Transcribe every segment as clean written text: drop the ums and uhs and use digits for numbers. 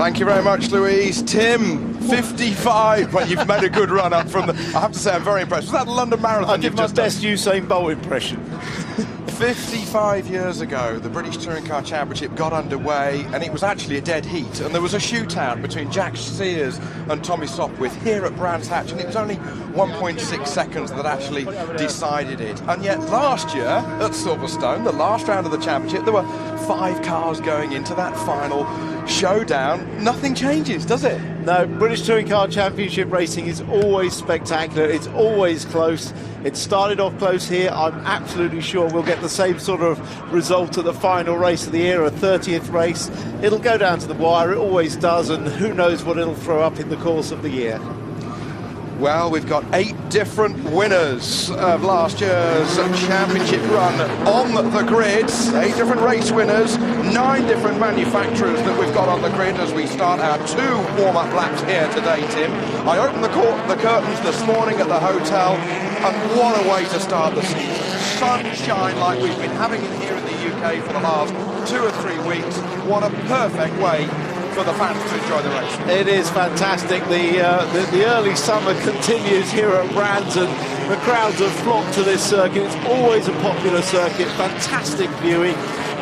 Thank you very much, Louise. Tim, 55. Well, you've made a good run up from the... I have to say, I'm very impressed. Was that the London Marathon? I did my best Usain Bolt impression. 55 years ago, the British Touring Car Championship got underway, and it was actually a dead heat, and there was a shootout between Jack Sears and Tommy Sopwith here at Brands Hatch, and it was only 1.6 seconds that actually decided it. And yet last year at Silverstone, the last round of the championship, there were 5 cars going into that final showdown. Nothing changes, does it? No, British Touring Car Championship racing is always spectacular. It's always close. It started off close here. I'm absolutely sure we'll get the same sort of result at the final race of the year, a 30th race. It'll go down to the wire. It always does, and who knows what it'll throw up in the course of the year. Well, we've got 8 different winners of last year's championship run on the grid. 8 different race winners, 9 different manufacturers that we've got on the grid as we start our 2 warm-up laps here today, Tim. I opened the curtains this morning at the hotel, and what a way to start the season. Sunshine like we've been having it here in the UK for the last 2 or 3 weeks. What a perfect way for the fans to enjoy the race. It is fantastic. The early summer continues here at Brands, and the crowds have flocked to this circuit. It's always a popular circuit, fantastic viewing,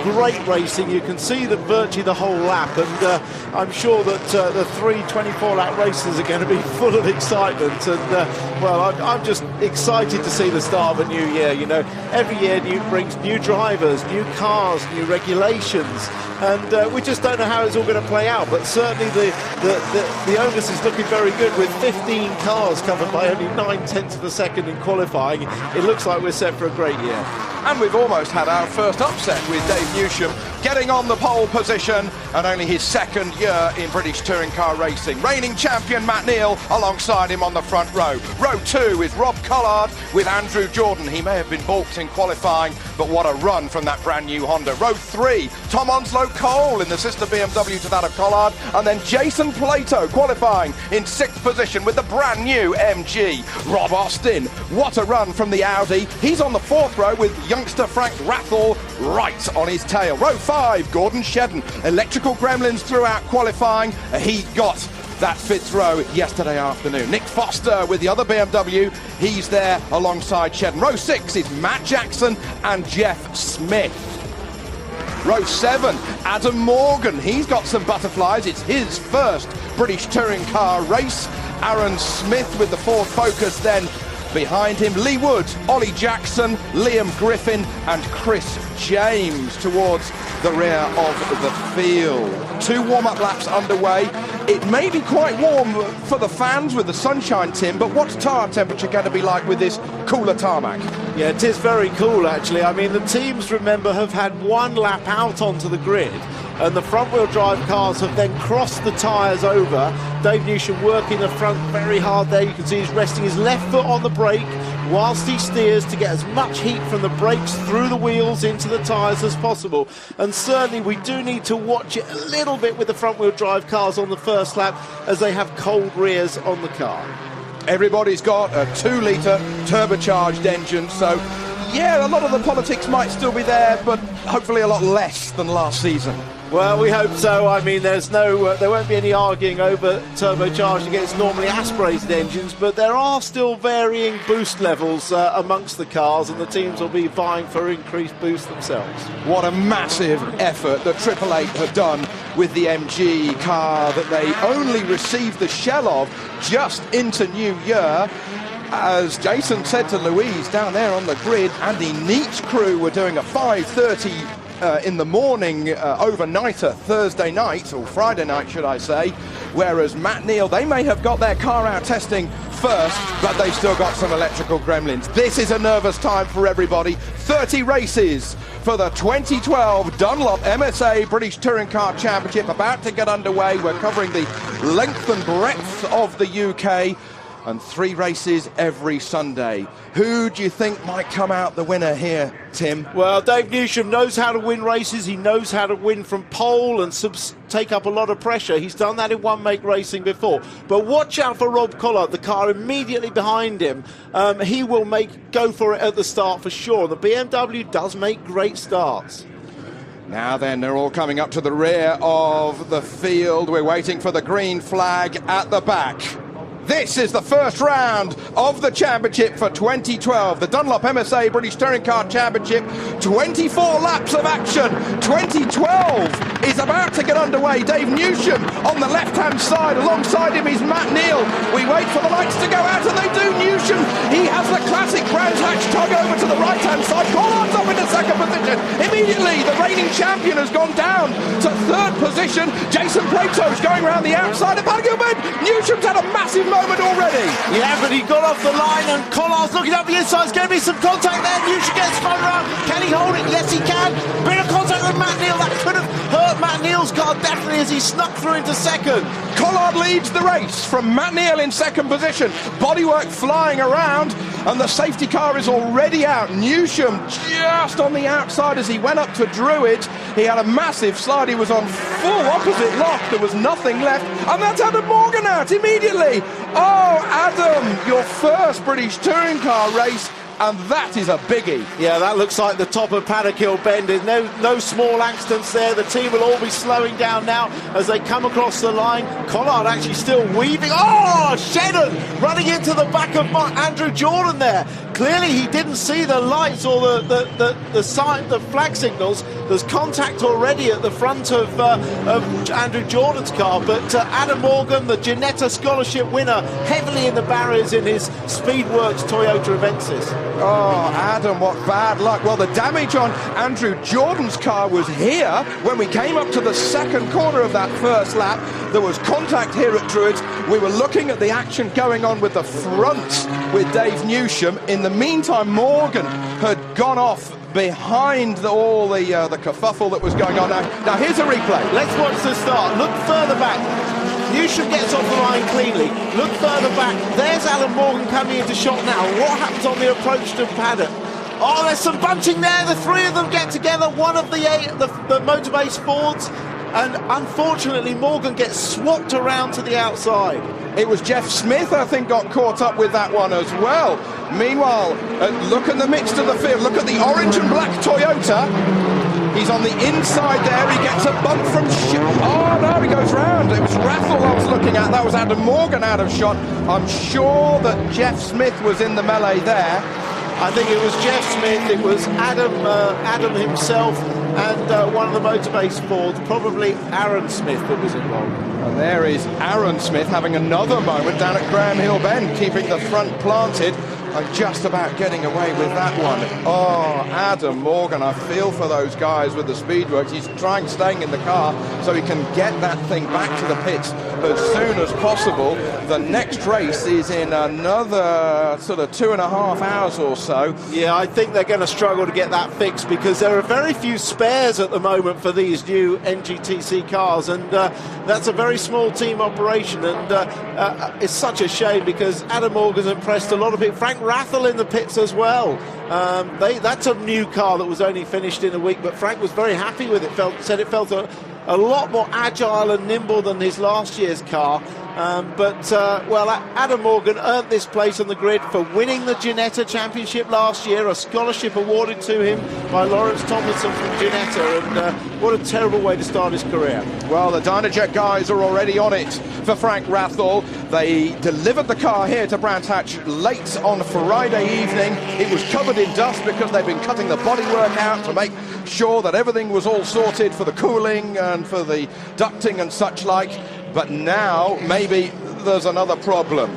great racing. You can see virtually the whole lap, and I'm sure that the 3 24-lap races are going to be full of excitement. And well, I'm just excited to see the start of a new year. You know, every year brings new drivers, new cars, new regulations, and we just don't know how it's all going to play out. But certainly the onus is looking very good, with 15 cars covered by only 9/10 of a second in qualifying. It looks like we're set for a great year. And we've almost had our first upset with Dave Newsham getting on the pole position, and only his 2nd year in British touring car racing. Reigning champion Matt Neal alongside him on the front row. Row 2 is Rob Collard with Andrew Jordan. He may have been balked in qualifying, but what a run from that brand new Honda. Row 3, Tom Onslow Cole in the sister BMW to that of Collard, and then Jason Plato qualifying in 6th position with the brand new MG. Rob Austin, what a run from the Audi. He's on the 4th row with youngster Frank Rathel right on his tail. Row 5, Gordon Shedden, electrical gremlins throughout qualifying. He got that 5th row yesterday afternoon. Nick Foster with the other BMW, he's there alongside Shedden. Row 6 is Matt Jackson and Jeff Smith. Row 7, Adam Morgan, he's got some butterflies. It's his first British touring car race. Aaron Smith with the Ford Focus then behind him. Lee Wood, Ollie Jackson, Liam Griffin and Chris James towards the rear of the field. 2 warm-up laps underway. It may be quite warm for the fans with the sunshine, Tim, but what's tyre temperature going to be like with this cooler tarmac? Yeah, it is very cool, actually. I mean, the teams, remember, have had 1 lap out onto the grid, and the front-wheel drive cars have then crossed the tyres over. Dave Newsham working the front very hard there. You can see he's resting his left foot on the brake whilst he steers to get as much heat from the brakes through the wheels into the tyres as possible. And certainly we do need to watch it a little bit with the front-wheel drive cars on the first lap, as they have cold rears on the car. Everybody's got a 2-litre turbocharged engine, so yeah, a lot of the politics might still be there, but hopefully a lot less than last season. Well, we hope so. I mean, there won't be any arguing over turbocharged against normally aspirated engines, but there are still varying boost levels amongst the cars, and the teams will be vying for increased boost themselves. What a massive effort that Triple Eight have done with the MG car that they only received the shell of just into New Year. As Jason said to Louise down there on the grid, Andy Neat's crew were doing a 5:30 in the morning overnighter Thursday night, or Friday night should I say, whereas Matt Neal, they may have got their car out testing first, but they've still got some electrical gremlins. This is a nervous time for everybody. 30 races for the 2012 Dunlop MSA British Touring Car Championship about to get underway. We're covering the length and breadth of the UK, and 3 races every Sunday. Who do you think might come out the winner here, Tim? Well, Dave Newsham knows how to win races. He knows how to win from pole and take up a lot of pressure. He's done that in one-make racing before. But watch out for Rob Collard, the car immediately behind him. He will go for it at the start for sure. The BMW does make great starts. Now then, they're all coming up to the rear of the field. We're waiting for the green flag at the back. This is the first round of the championship for 2012. The Dunlop MSA British Touring Car Championship, 24 laps of action. 2012 is about to get underway. Dave Newsham on the left-hand side. Alongside him is Matt Neal. We wait for the lights to go out, and they do. Newsham, he has the classic Brands Hatch tug over to the right-hand side. Collard's up into second position. Immediately, the reigning champion has gone down to third position. Jason Plato's going around the outside of Gilbert. Newsham's had a massive moment already. Yeah, but he got off the line, and Collard's looking up the inside. There's going to be some contact there. Newsham gets spun around. Can he hold it? Yes, he can. Bit of contact with Matt Neal. That could have hurt Matt Neal's car definitely as he snuck through into second. Collard leads the race from Matt Neal in second position. Bodywork flying around, and the safety car is already out. Newsham just on the outside as he went up to Druids. He had a massive slide. He was on full opposite lock. There was nothing left, and that's Adam Morgan out immediately. Oh, Adam, your first British touring car race, and that is a biggie. Yeah, that looks like the top of Paddock Hill Bend. There's no small accidents there. The team will all be slowing down now as they come across the line. Collard actually still weaving. Oh, Shedden running into the back of Andrew Jordan there. Clearly he didn't see the lights or the sign, the flag signals. There's contact already at the front of Andrew Jordan's car, but Adam Morgan, the Ginetta Scholarship winner, heavily in the barriers in his Speedworks Toyota Avensis. Oh, Adam, what bad luck. Well, the damage on Andrew Jordan's car was here when we came up to the second corner of that first lap. There was contact here at Druids. We were looking at the action going on with the front with Dave Newsham. In the meantime, Morgan had gone off behind all the kerfuffle that was going on. Now here's a replay. Let's watch the start. Look further back. Newsham gets off the line cleanly. Look further back. There's Alan Morgan coming into shot now. What happens on the approach to Paddock? Oh, there's some bunching there. The three of them get together. One of the Motorbase Fords. And unfortunately, Morgan gets swapped around to the outside. It was Jeff Smith, I think, got caught up with that one as well. Meanwhile, look at the midst of the field. Look at the orange and black Toyota. He's on the inside there. He gets a bump from... Oh, no, he goes round. It was Rathel I was looking at. That was Adam Morgan out of shot. I'm sure that Jeff Smith was in the melee there. I think it was Jeff Smith, it was Adam himself, and one of the Motorbase Fords, probably Aaron Smith, that was involved. And there is Aaron Smith having another moment down at Graham Hill Bend, keeping the front planted. And just about getting away with that one. Oh, Adam Morgan, I feel for those guys with the Speedworks. He's staying in the car so he can get that thing back to the pits as soon as possible. The next race is in another sort of 2.5 hours or so. Yeah, I think they're going to struggle to get that fixed because there are very few spares at the moment for these new NGTC cars, and that's a very small team operation, and it's such a shame because Adam Morgan's impressed a lot of people. Frank Rathel in the pits as well. That's a new car that was only finished in a week, but Frank was very happy with it. Said it felt a lot more agile and nimble than his last year's car. Well, Adam Morgan earned this place on the grid for winning the Ginetta Championship last year, a scholarship awarded to him by Lawrence Tomlinson from Ginetta, and what a terrible way to start his career. Well, the Dynajet guys are already on it for Frank Rathel. They delivered the car here to Brands Hatch late on Friday evening. It was covered in dust because they've been cutting the bodywork out to make sure that everything was all sorted for the cooling and for the ducting and such like. But now, maybe there's another problem.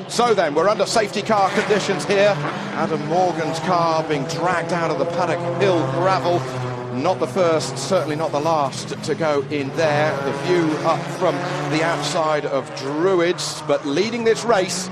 So then, we're under safety car conditions here. Adam Morgan's car being dragged out of the Paddock Hill gravel. Not the first, certainly not the last to go in there. The view up from the outside of Druids. But leading this race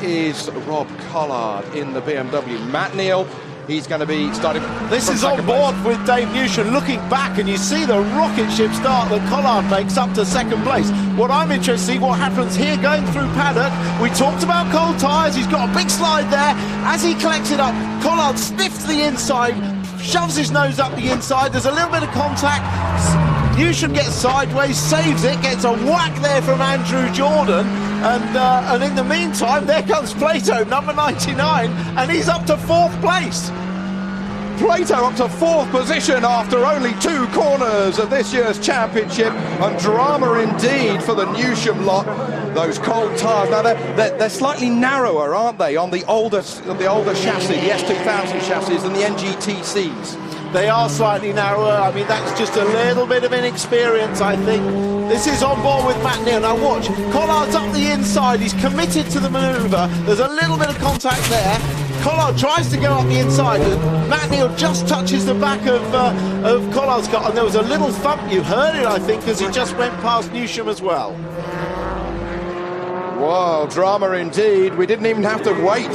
is Rob Collard in the BMW. Matt Neal, he's going to be starting. This is on board with Dave Newsham looking back, and you see the rocket ship start that Collard makes up to second place. What I'm interested in, what happens here going through Paddock. We talked about cold tyres. He's got a big slide there. As he collects it up, Collard sniffs the inside, shoves his nose up the inside. There's a little bit of contact. Newsham gets sideways, saves it, gets a whack there from Andrew Jordan. And in the meantime, there comes Plato, number 99, and he's up to 4th place. Plato up to 4th position after only 2 corners of this year's championship, and drama indeed for the Newsham lot. Those cold tyres, now they're slightly narrower, aren't they, on the older chassis, the S2000 chassis, than the NGTCs. They are slightly narrower. I mean, that's just a little bit of inexperience, I think. This is on board with Matt Neal. Now watch, Collard's up the inside. He's committed to the manoeuvre. There's a little bit of contact there. Collard tries to go up the inside, and Matt Neal just touches the back of Collard's car, and there was a little thump. You heard it, I think, because he just went past Newsham as well. Whoa, drama indeed. We didn't even have to wait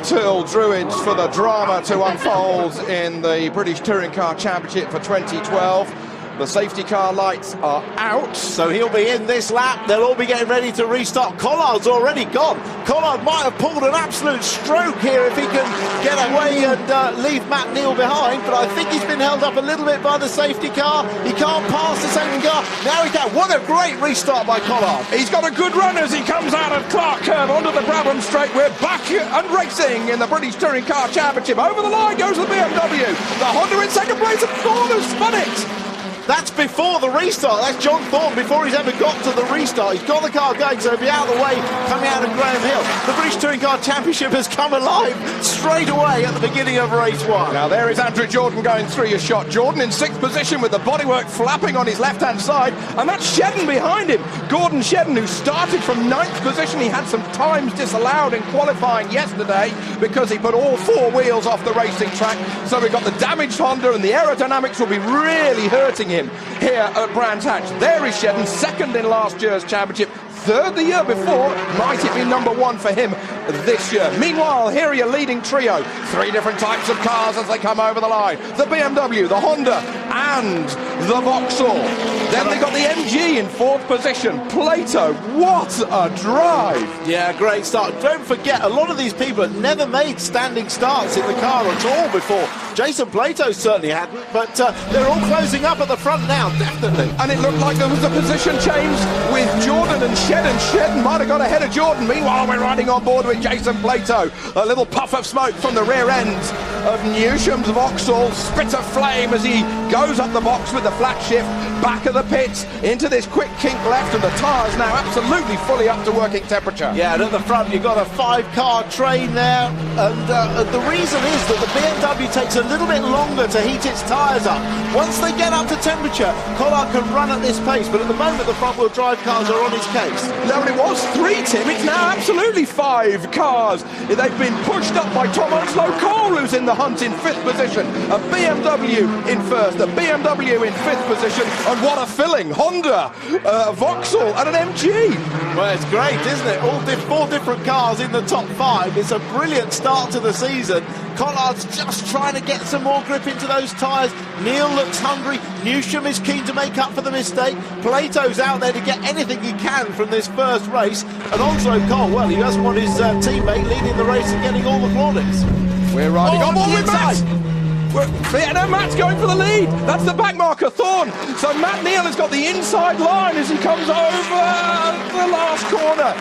till Druids for the drama to unfold in the British Touring Car Championship for 2012. The safety car lights are out. So he'll be in this lap. They'll all be getting ready to restart. Collard's already gone. Collard might have pulled an absolute stroke here if he can get away and leave Matt Neal behind, but I think he's been held up a little bit by the safety car. He can't pass the safety car. Now he can. What a great restart by Collard. He's got a good run as he comes out of Clark Curve onto the Brabham Straight. We're back and racing in the British Touring Car Championship. Over the line goes the BMW. The Honda in second place, and Thorne has spun it. That's before the restart. That's John Thorne before he's ever got to the restart. He's got the car going, so he'll be out of the way coming out of Graham Hill. The British Touring Car Championship has come alive straight away at the beginning of race 1. Now there is Andrew Jordan going through your shot. Jordan in 6th position with the bodywork flapping on his left-hand side, and that's Shedden behind him. Gordon Shedden, who started from 9th position. He had some times disallowed in qualifying yesterday because he put all 4 wheels off the racing track. So we've got the damaged Honda, and the aerodynamics will be really hurting him here at Brands Hatch. There is Shedden, 2nd in last year's championship, 3rd the year before. Might it be number 1 for him this year? Meanwhile, here are your leading trio. 3 different types of cars as they come over the line. The BMW, the Honda, and the Vauxhall. Then they got the MG in 4th position. Plato, what a drive! Yeah, great start. Don't forget, a lot of these people have never made standing starts in the car at all before. Jason Plato certainly hadn't, but they're all closing up at the front now, definitely. And it looked like there was a position change with Jordan and Shedden. Shedden might have got ahead of Jordan. Meanwhile, we're riding on board with Jason Plato. A little puff of smoke from the rear end of Newsham's Vauxhall. Spit of flame as he goes up the box with the flat shift, back of the pits, into this quick kink left, and the tyres now absolutely fully up to working temperature. Yeah, and at the front you've got a 5-car train there, and the reason is that the BMW takes a little bit longer to heat its tyres up. Once they get up to temperature, Collard can run at this pace, but at the moment the front-wheel drive cars are on his case. No, it was 3, Tim. It's now absolutely 5 cars. They've been pushed up by Tom Onslow-Cole, who's in the hunt in 5th position. A BMW in 1st, a BMW in 5th position, and what a filling. Honda, Vauxhall, and an MG. Well, it's great, isn't it? All 4 different cars in the top 5. It's a brilliant start to the season. Collard's just trying to get some more grip into those tyres. Neal looks hungry. Newsham is keen to make up for the mistake. Plato's out there to get anything he can from this first race. And Onslow-Cole, well, he doesn't want his teammate leading the race and getting all the plaudits. We're riding on board with Matt. No, Matt's going for the lead. That's the back marker, Thorne. So Matt Neal has got the inside line as he comes over the last corner.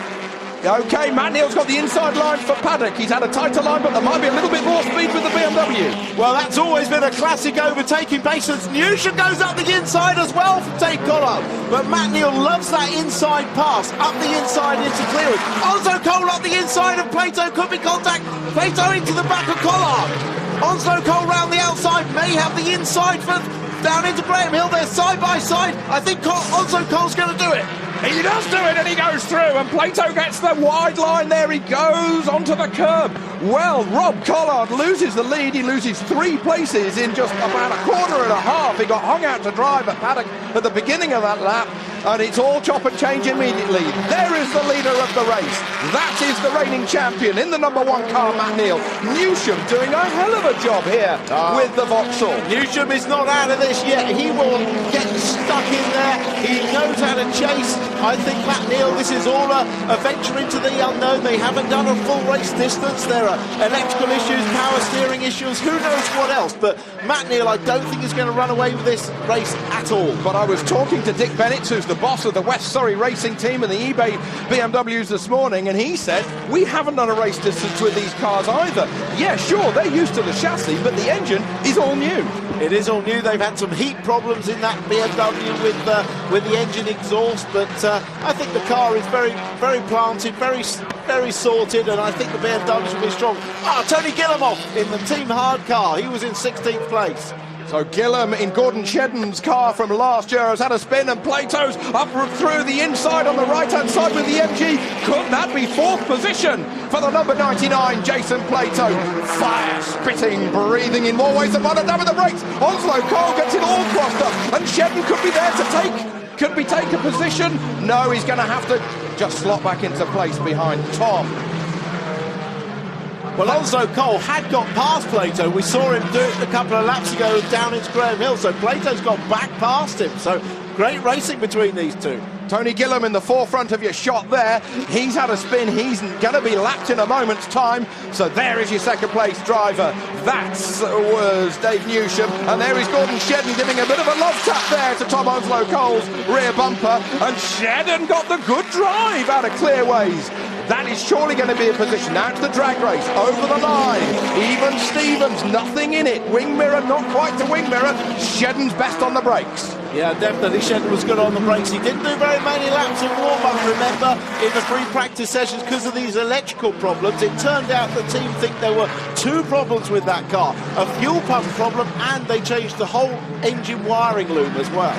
Okay, Matt Neal's got the inside line for Paddock. He's had a tighter line, but there might be a little bit more speed with the BMW. Well, that's always been a classic overtaking pace. Newsham goes up the inside as well for Tate Collard. But Matt Neal loves that inside pass, up the inside into clearance. Onslow-Cole up the inside of Plato, could be contact. Plato into the back of Collard. Onslow-Cole round the outside, may have the inside for down into Graham Hill. They're side by side. I think Onslow-Cole's going to do it. He does do it, and he goes through, and Plato gets the wide line there. He goes onto the curb. Well, Rob Collard loses the lead. He loses 3 places in just about a quarter and a half. He got hung out to drive at Paddock at the beginning of that lap, and it's all chop and change immediately. There is the leader of the race. That is the reigning champion in the number 1 car, Matt Neal. Newsham doing a hell of a job here with the Vauxhall. Newsham is not out of this yet. He will get stuck stuck in there. He knows how to chase. I think Matt Neal, this is all a venture into the unknown. They haven't done a full race distance. There are electrical issues, power steering issues, who knows what else. But Matt Neal, I don't think is going to run away with this race at all. But I was talking to Dick Bennett, who's the boss of the West Surrey racing team and the eBay BMWs this morning, and he said, we haven't done a race distance with these cars either. Yeah, sure, they're used to the chassis, but the engine is all new. It is all new. They've had some heat problems in that BMW with the engine exhaust, but I think the car is very, very planted, very sorted, and I think the BMWs will be strong. Tony Gillam off in the team hard car. He was in 16th place. So Gillam in Gordon Shedden's car from last year has had a spin, and Plato's up through the inside on the right-hand side with the MG. Could that be fourth position for the number 99, Jason Plato? Fire, spitting, breathing in more ways than one, and down with the brakes. Onslow Cole gets it all crossed up, and Shedden could be there to take a position. No, he's going to have to just slot back into place behind Tom. Well, Onslow Cole had got past Plato. We saw him do it a couple of laps ago down into Graham Hill, so Plato's got back past him. So great racing between these two. Tony Gillam in the forefront of your shot there. He's had a spin. He's going to be lapped in a moment's time. So there is your second place driver. That was Dave Newsham. And there is Gordon Shedden giving a bit of a love tap there to Tom Onslow Cole's rear bumper. And Shedden got the good drive out of Clearways. That is surely going to be a position. Now to the drag race, over the line. Even Stevens, nothing in it. Wing mirror, not quite to wing mirror. Shedden's best on the brakes. Yeah, definitely Shedden was good on the brakes. He didn't do very many laps of warm-up, remember, in the pre-practice sessions because of these electrical problems. It turned out the team think there were two problems with that car. A fuel pump problem, and they changed the whole engine wiring loom as well.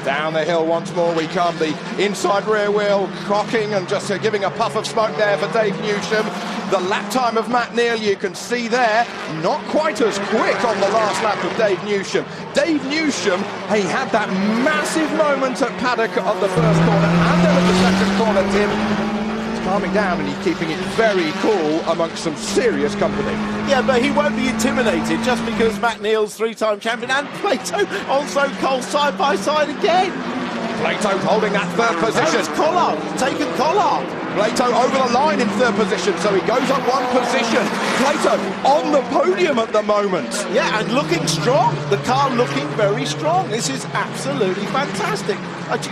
Down the hill once more we come. The inside rear wheel cocking and just giving a puff of smoke there for Dave Newsham. The lap time of Matt Neal, you can see there, not quite as quick on the last lap of Dave Newsham. Dave Newsham, he had that massive moment at Paddock of the first corner and then at the second corner, Tim. Calming down, and he's keeping it very cool amongst some serious company. Yeah, but he won't be intimidated just because Matt Neal's three-time champion and Plato also Cole side by side again. Plato holding that third position. It's Collard, taken Collard. Plato over the line in third position, so he goes up one position. Plato on the podium at the moment. Yeah, and looking strong. The car looking very strong. This is absolutely fantastic.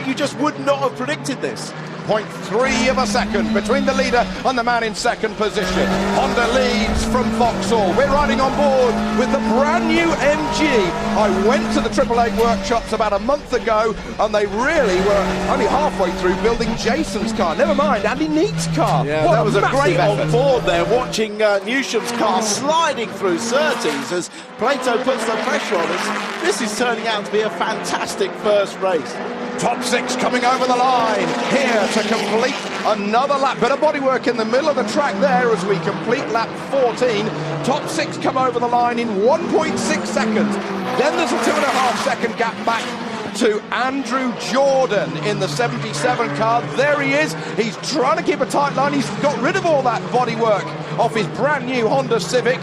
You just would not have predicted this. 0.3 of a second between the leader and the man in second position. Honda leads from Vauxhall. We're riding on board with the brand new MG. I went to the Triple Eight workshops about a month ago, and they really were only halfway through building Jason's car. Never mind, Andy Neat's car. Yeah, that was a great on board there, watching Newsham's car sliding through Surtees as Plato puts the pressure on us. This is turning out to be a fantastic first race. Top six coming over the line here to complete another lap. Bit of bodywork in the middle of the track there as we complete lap 14. Top six come over the line in 1.6 seconds. Then there's a 2.5 second gap back to Andrew Jordan in the 77 car. There he is. He's trying to keep a tight line. He's got rid of all that bodywork off his brand new Honda Civic.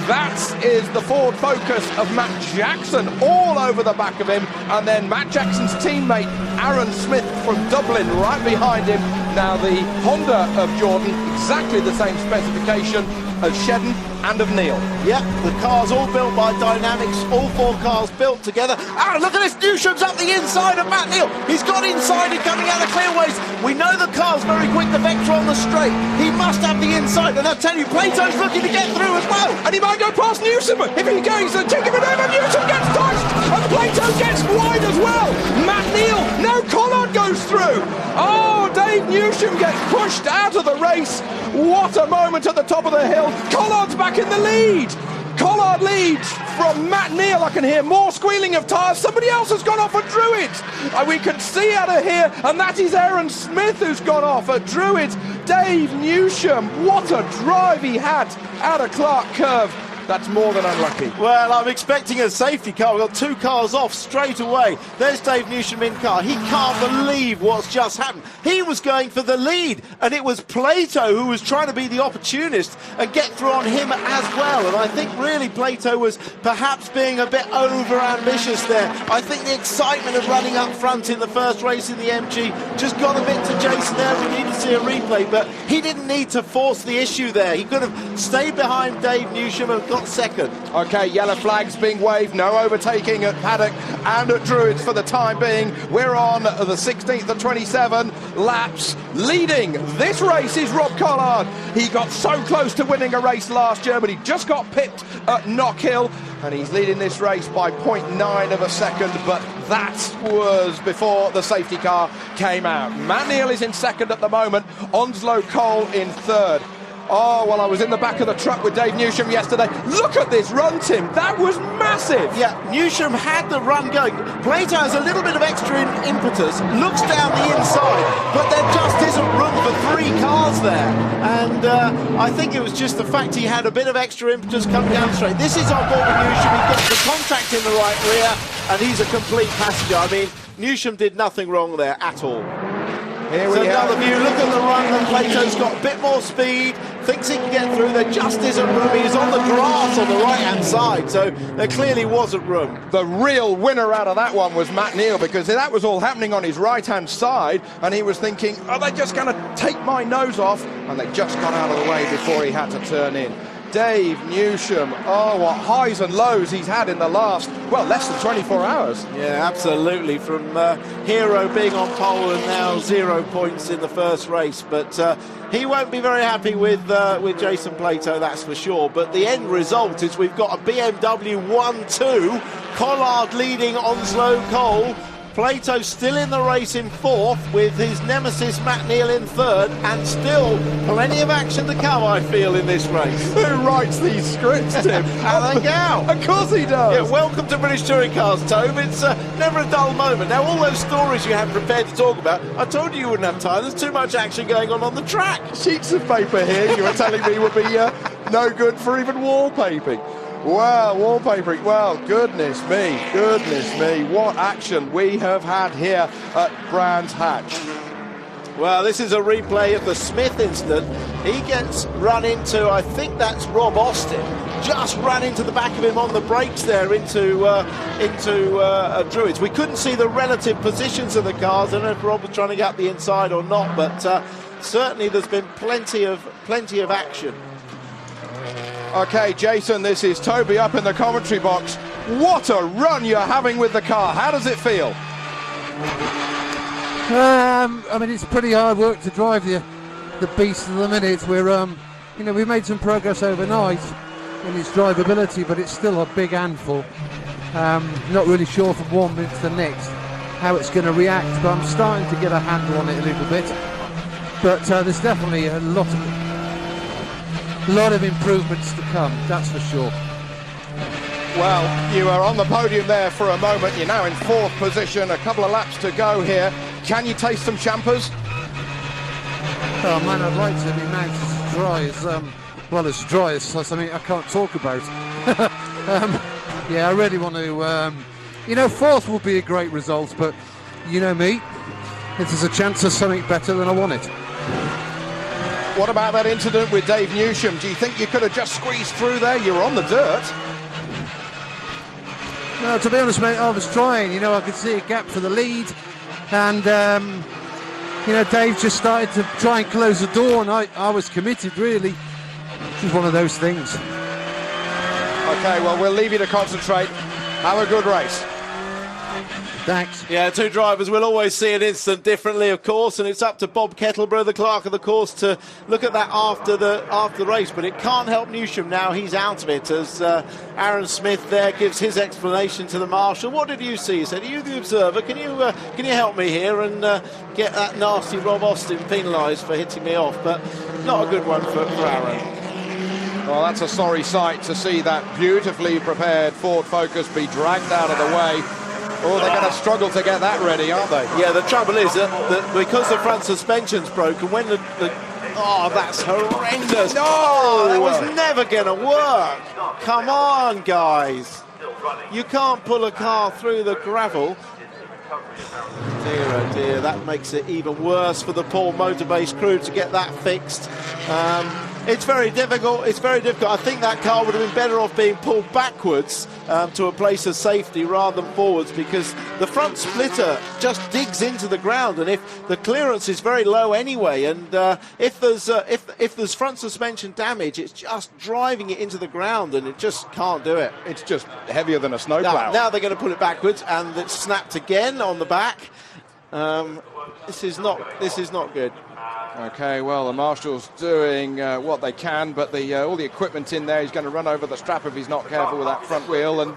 That is the Ford Focus of Matt Jackson all over the back of him. And then Matt Jackson's teammate, Aaron Smith from Dublin, right behind him. Now the Honda of Jordan, exactly the same specification of Shedden and of Neal. Yep, the car's all built by Dynamics, all four cars built together. Look at this, Newsham's up the inside of Matt Neal. He's got inside and coming out of Clearways. We know the car's very quick, the Vectra on the straight. He must have the inside, and I'll tell you, Plato's looking to get through as well. And he might go past Newsham. If he goes, Jacob and Evan, Newsham gets touched, and Plato gets wide as well. Matt Neal, no, Collard goes through. Oh, Dave Newsham gets pushed out of the race. What a moment at the top of the hill. Collard's back in the lead. Collard leads from Matt Neal. I can hear more squealing of tyres. Somebody else has gone off at Druids. We can see out of here, and that is Aaron Smith who's gone off at Druids. Dave Newsham, what a drive he had out of Clark Curve. That's more than unlucky. Well, I'm expecting a safety car. We've got 2 cars off straight away. There's Dave Newsham in car. He can't believe what's just happened. He was going for the lead, and it was Plato who was trying to be the opportunist and get through on him as well. And I think really Plato was perhaps being a bit over-ambitious there. I think the excitement of running up front in the first race in the MG just got a bit to Jason there. We need to see a replay, but he didn't need to force the issue there. He could have stayed behind Dave Newsham and got second. Okay, yellow flags being waved, no overtaking at Paddock and at Druids for the time being. We're on the 16th of 27 laps. Leading this race is Rob Collard. He got so close to winning a race last year, but he just got pipped at Knockhill, and he's leading this race by 0.9 of a second, but that was before the safety car came out. Matt Neal is in second at the moment, Onslow Cole in third. Oh, well, I was in the back of the truck with Dave Newsham yesterday. Look at this run, Tim. That was massive. Yeah, Newsham had the run going. Plato has a little bit of extra impetus, looks down the inside, but there just isn't room for 3 cars there. And I think it was just the fact he had a bit of extra impetus coming down straight. This is on board with Newsham. He gets the contact in the right rear, and he's a complete passenger. I mean, Newsham did nothing wrong there at all. Here So we another have view, look at the run, and Plato's got a bit more speed, thinks he can get through, there just isn't room. He's on the grass on the right-hand side, so there clearly wasn't room. The real winner out of that one was Matt Neal, because that was all happening on his right-hand side, and he was thinking, are they just going to take my nose off? And they just got out of the way before he had to turn in. Dave Newsham, oh, what highs and lows he's had in the last, well, less than 24 hours. Yeah, absolutely. From Hero being on pole and now 0 points in the first race. But he won't be very happy with Jason Plato, that's for sure. But the end result is we've got a BMW 1-2, Collard leading Onslow Cole. Plato still in the race in 4th with his nemesis Matt Neal in 3rd, and still plenty of action to come, I feel, in this race. Who writes these scripts, Tim? Alan Gow. Of course he does. Yeah, welcome to British Touring Cars, Tove. It's never a dull moment. Now, all those stories you had prepared to talk about, I told you wouldn't have time. There's too much action going on the track. Sheets of paper here you were telling me would be no good for even wallpapering. Wow, wallpapering. Well, goodness me, what action we have had here at Brands Hatch. Well, this is a replay of the Smith incident. He gets run into, I think that's Rob Austin, just ran into the back of him on the brakes there into Druids. We couldn't see the relative positions of the cars. I don't know if Rob was trying to get up the inside or not, but certainly there's been plenty of action. Okay, Jason, this is Toby up in the commentary box. What a run you're having with the car. How does it feel? I mean, it's pretty hard work to drive the beast at the minute. We're, we made some progress overnight in its drivability, but it's still a big handful. Not really sure from 1 minute to the next how it's going to react, but I'm starting to get a handle on it a little bit. But there's definitely a lot of improvements to come, that's for sure. Well, you are on the podium there for a moment. You're now in 4th position, a couple of laps to go here. Can you taste some champers? Oh man, I'd like to. My mouth is as dry as something I can't talk about. Yeah, I really want to, 4th will be a great result, but you know me, if there's a chance of something better, then I want it. What about that incident with Dave Newsham? Do you think you could have just squeezed through there? You were on the dirt. No, to be honest, mate, I was trying. I could see a gap for the lead. And, Dave just started to try and close the door, and I was committed, really. It's just one of those things. Okay, well, we'll leave you to concentrate. Have a good race. Thanks. Yeah, 2 drivers will always see an incident differently, of course, and it's up to Bob Kettleborough, the clerk of the course, to look at that after the race. But it can't help Newsham now; he's out of it. As Aaron Smith there gives his explanation to the marshal. What did you see? He said, "Are you the observer? Can you help me here and get that nasty Rob Austin penalised for hitting me off?" But not a good one for Aaron. Well, that's a sorry sight to see that beautifully prepared Ford Focus be dragged out of the way. Oh, they're going to struggle to get that ready, aren't they? Yeah, the trouble is that because the front suspension's broken, when the Oh, that's horrendous. No! That was never going to work. Come on, guys. You can't pull a car through the gravel. Dear, oh dear, that makes it even worse for the Paul Motorbase crew to get that fixed. It's very difficult. It's very difficult. I think that car would have been better off being pulled backwards to a place of safety rather than forwards, because the front splitter just digs into the ground, and if the clearance is very low anyway, and if there's front suspension damage, it's just driving it into the ground, and it just can't do it. It's just heavier than a snowplow. Now they're going to pull it backwards, and it's snapped again on the back. This is not good. Okay, well, the marshal's doing what they can, but all the equipment in there, he's going to run over the strap if he's not careful with that front wheel, and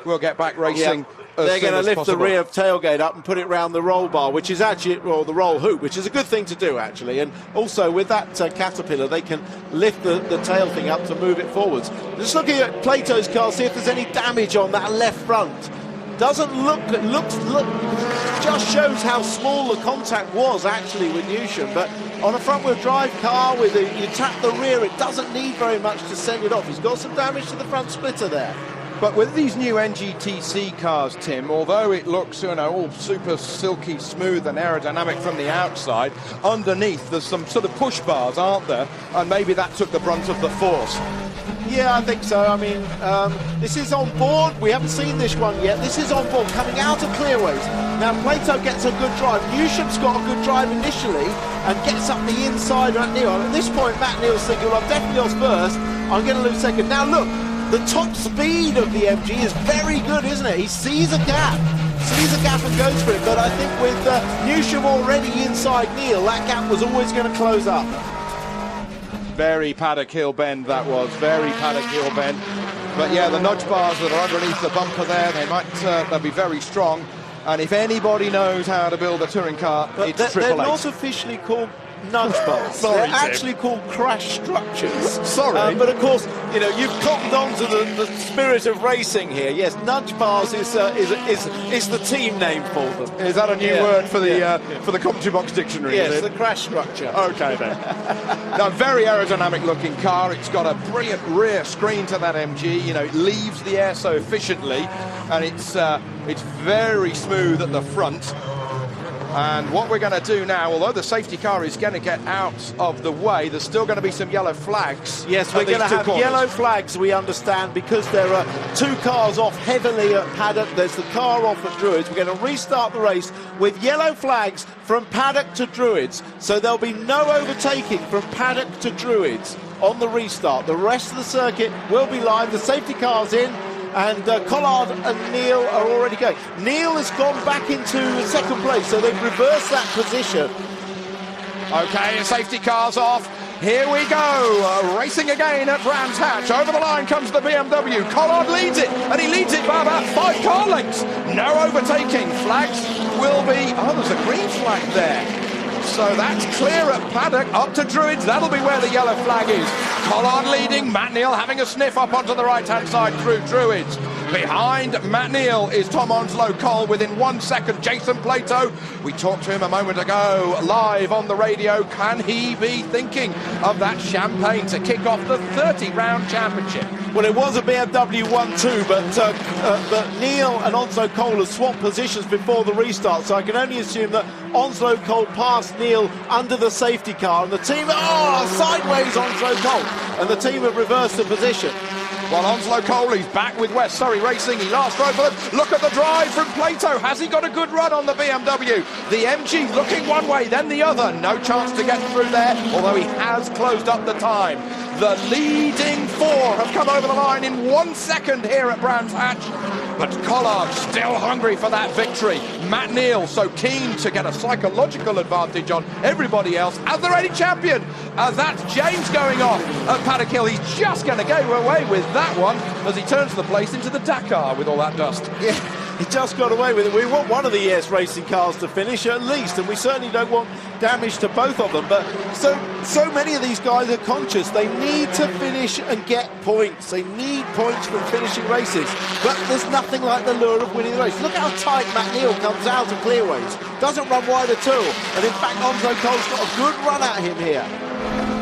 we'll get back racing. Yeah. They're going to lift possible. the rear tailgate up and put it round the roll bar, which is actually, well, the roll hoop, which is a good thing to do, actually. And also with that Caterpillar, they can lift the tail thing up to move it forwards. Just looking at Plato's car, see if there's any damage on that left front. Doesn't look, just shows how small the contact was actually with Newsham. But on a front-wheel drive car, with you tap the rear, it doesn't need very much to send it off. He's got some damage to the front splitter there. But with these new NGTC cars, Tim, although it looks, all super silky smooth and aerodynamic from the outside, underneath there's some sort of push bars, aren't there? And maybe that took the brunt of the force. Yeah, I think so. I mean, this is on board. We haven't seen this one yet. This is on board, coming out of clearways. Now, Plato gets a good drive. Newsham's got a good drive initially and gets up the inside of Neil. At this point, Matt Neal's thinking, well, I've definitely lost first. I'm going to lose second. Now, look, the top speed of the MG is very good, isn't it? He sees a gap and goes for it. But I think with Newsham already inside Neil, that gap was always going to close up. Very paddock hill bend that was, very paddock hill bend. But yeah, the nudge bars that are underneath the bumper there, they'll be very strong. And if anybody knows how to build a touring car, but it's they're Triple H. not officially called nudge bars. Sorry, they're Tim. actually called crash structures. Sorry. But of course, you've cottoned on to the spirit of racing here. Yes, nudge bars is the team name for them. Is that a new word for the commentary box dictionary? Yes, is it? the crash structure. Okay then. Now, very aerodynamic looking car. It's got a brilliant rear screen to that MG. It leaves the air so efficiently, and it's very smooth at the front. And what we're going to do now, although the safety car is going to get out of the way, there's still going to be some yellow flags. Yes, we're going to have yellow flags, we understand, because there are two cars off heavily at Paddock. There's the car off at Druids. We're going to restart the race with yellow flags from Paddock to Druids. So there'll be no overtaking from Paddock to Druids on the restart. The rest of the circuit will be live. The safety car's in. And Collard and Neil are already going. Neil has gone back into second place, so they've reversed that position. Okay, safety car's off. Here we go, racing again at Brands Hatch. Over the line comes the BMW. Collard leads it, and he leads it by about 5 car lengths. No overtaking. Flags will be... Oh, there's a green flag there. So that's clear at Paddock, up to Druids. That'll be where the yellow flag is. Collard leading, Matt Neal having a sniff up onto the right-hand side through Druids. Behind Matt Neal is Tom Onslow Cole within 1 second. Jason Plato, we talked to him a moment ago, live on the radio. Can he be thinking of that champagne to kick off the 30-round championship? Well, it was a BMW 1-2, but Neal and Onslow Cole have swapped positions before the restart, so I can only assume that Onslow Cole passed Neal under the safety car, and the team, sideways Onslow Cole, and the team have reversed the position. Well, Onslow Cole, he's back with West Surrey Racing. He last drove for them. Look at the drive from Plato. Has he got a good run on the BMW? The MG looking one way, then the other. No chance to get through there, although he has closed up the time. The leading 4 have come over the line in 1 second here at Brands Hatch. But Collard still hungry for that victory. Matt Neal so keen to get a psychological advantage on everybody else as the reigning champion. That's James going off at Paddock Hill. He's just going to go away with that one as he turns the place into the Dakar with all that dust. Yeah, he just got away with it. We want one of the ES racing cars to finish at least, and we certainly don't want damage to both of them. But so many of these guys are conscious. They need to finish and get points. They need points from finishing races. But there's nothing like the lure of winning the race. Look how tight Matt Neal comes out of clearways. Doesn't run wide at all. And in fact, Onslow Cole's got a good run at him here.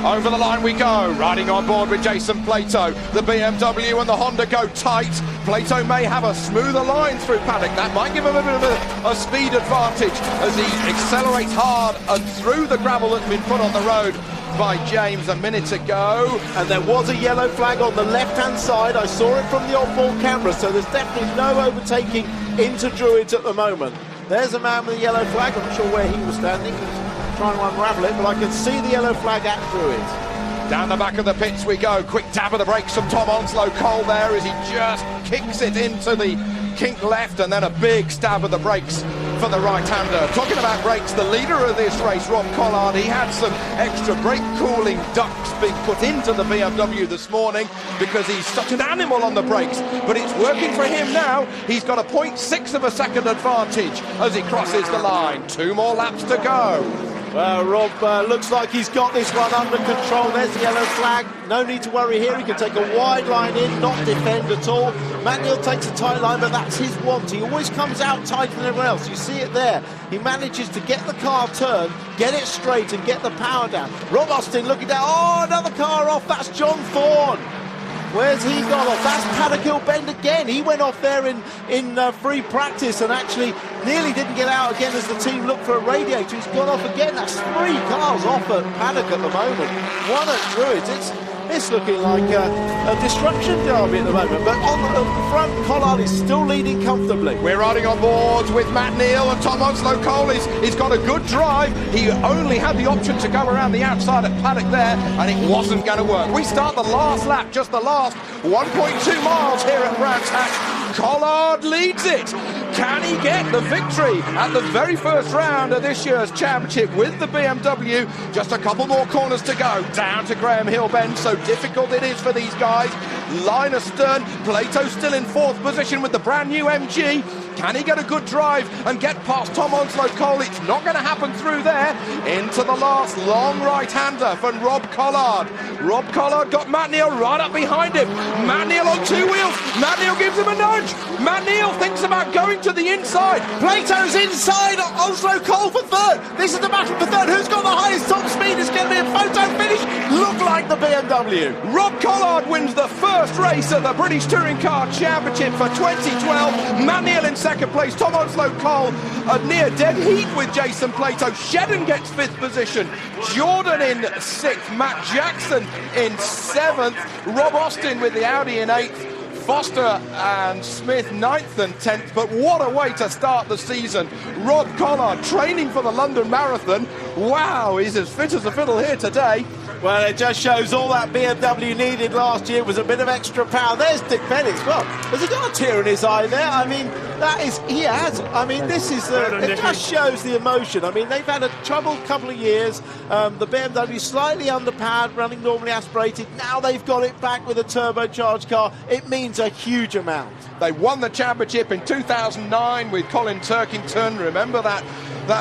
Over the line we go, riding on board with Jason Plato. The BMW and the Honda go tight. Plato may have a smoother line through paddock. That might give him a bit of a speed advantage as he accelerates hard and through the gravel that's been put on the road by James a minute ago. And there was a yellow flag on the left-hand side. I saw it from the on-board camera, so there's definitely no overtaking into Druids at the moment. There's a man with a yellow flag. I'm not sure where he was standing. Trying to unravel it, but I can see the yellow flag at Druids. Down the back of the pits we go. Quick dab of the brakes from Tom Onslow Cole there as he just kicks it into the kink left, and then a big stab of the brakes for the right-hander. Talking about brakes, the leader of this race, Rob Collard, he had some extra brake cooling ducts being put into the BMW this morning because he's such an animal on the brakes, but it's working for him now. He's got a 0.6 of a second advantage as he crosses the line. 2 more laps to go. Well, Rob looks like he's got this one under control. There's the yellow flag. No need to worry here. He can take a wide line in, not defend at all. Matt Neal takes a tight line, but that's his want. He always comes out tighter than everyone else. You see it there. He manages to get the car turned, get it straight, and get the power down. Rob Austin looking down. Oh, another car off. That's John Thorne. Where's he gone off? That's Paddock Hill Bend again. He went off there in free practice and actually nearly didn't get out again as the team looked for a radiator. He's gone off again. That's 3 cars off at Paddock at the moment. 1 at Druids. It's looking like a destruction derby at the moment. But on the front, Collard is still leading comfortably. We're riding on board with Matt Neal, and Tom Onslow Cole. He's got a good drive. He only had the option to go around the outside at Paddock there, and it wasn't going to work. We start the last lap, just the last 1.2 miles here at Brands Hatch. Collard leads it. Can he get the victory at the very first round of this year's championship with the BMW? Just a couple more corners to go down to Graham Hill Bend. So difficult it is for these guys. Line astern. Plato still in 4th position with the brand new MG. Can he get a good drive and get past Tom Onslow Cole? It's not going to happen through there. Into the last long right-hander from Rob Collard. Rob Collard got Matt Neal right up behind him. Matt Neal on 2 wheels. Matt Neal gives him a nudge. Matt Neal thinks about going to the inside. Plato's inside. Onslow Cole for 3rd. This is the battle for 3rd. Who's got the highest top speed? It's going to be a photo finish. Look like the BMW. Rob Collard wins the first race of the British Touring Car Championship for 2012. Matt Neal in 2nd place. Tom Onslow Cole a near dead heat with Jason Plato. Shedden gets 5th position. Jordan in 6th. Matt Jackson in 7th. Rob Austin with the Audi in 8th. Foster and Smith 9th and 10th, but what a way to start the season. Rob Collard training for the London Marathon. Wow, he's as fit as a fiddle here today. Well, it just shows all that BMW needed last year was a bit of extra power. There's Dick Bennett as well. Has he got a tear in his eye there? I mean, that is, he has. I mean, this is, it just shows the emotion. I mean, they've had a troubled couple of years. The BMW slightly underpowered, running normally aspirated. Now they've got it back with a turbocharged car. It means a huge amount. They won the championship in 2009 with Colin Turkington. Remember that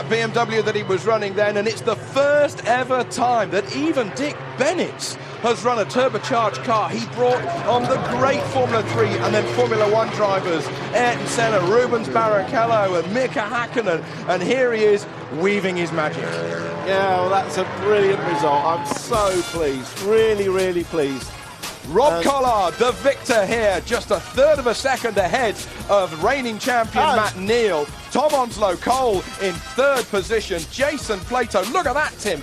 BMW that he was running then, and it's the first ever time that even Dick Bennett has run a turbocharged car. He brought on the great Formula 3 and then Formula 1 drivers, Ayrton Senna, Rubens Barrichello and Mika Hakkinen, and here he is weaving his magic. Yeah, well, that's a brilliant result. I'm so pleased, really, really pleased. Rob Collard, the victor here, just 1/3 of a second ahead of reigning champion Matt Neal. Tom Onslow Cole in 3rd position. Jason Plato, look at that, Tim.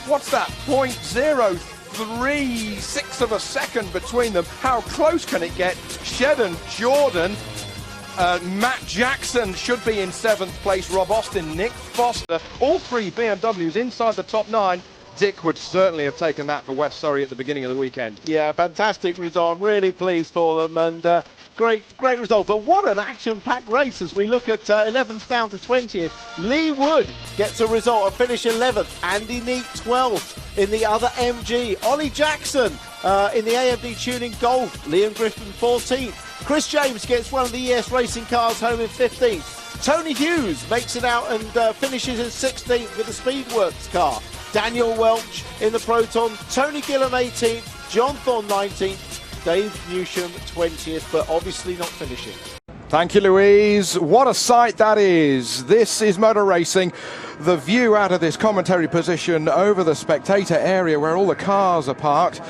What's that? 0.036 of a second between them. How close can it get? Shedden, Jordan, Matt Jackson should be in 7th place. Rob Austin, Nick Foster, all 3 BMWs inside the top 9. Dick would certainly have taken that for West Surrey at the beginning of the weekend. Yeah, fantastic result. I'm really pleased for them, and great result. But what an action-packed race as we look at 11th down to 20th. Lee Wood gets a result and finish 11th. Andy Neat 12th in the other MG. Ollie Jackson in the AMD Tuning Golf. Liam Griffin 14th. Chris James gets one of the ES Racing cars home in 15th. Tony Hughes makes it out and finishes in 16th with the Speedworks car. Daniel Welch in the Proton, Tony Gillam 18th, John Thorne 19th, Dave Newsham 20th, but obviously not finishing. Thank you, Louise. What a sight that is. This is motor racing. The view out of this commentary position over the spectator area where all the cars are parked.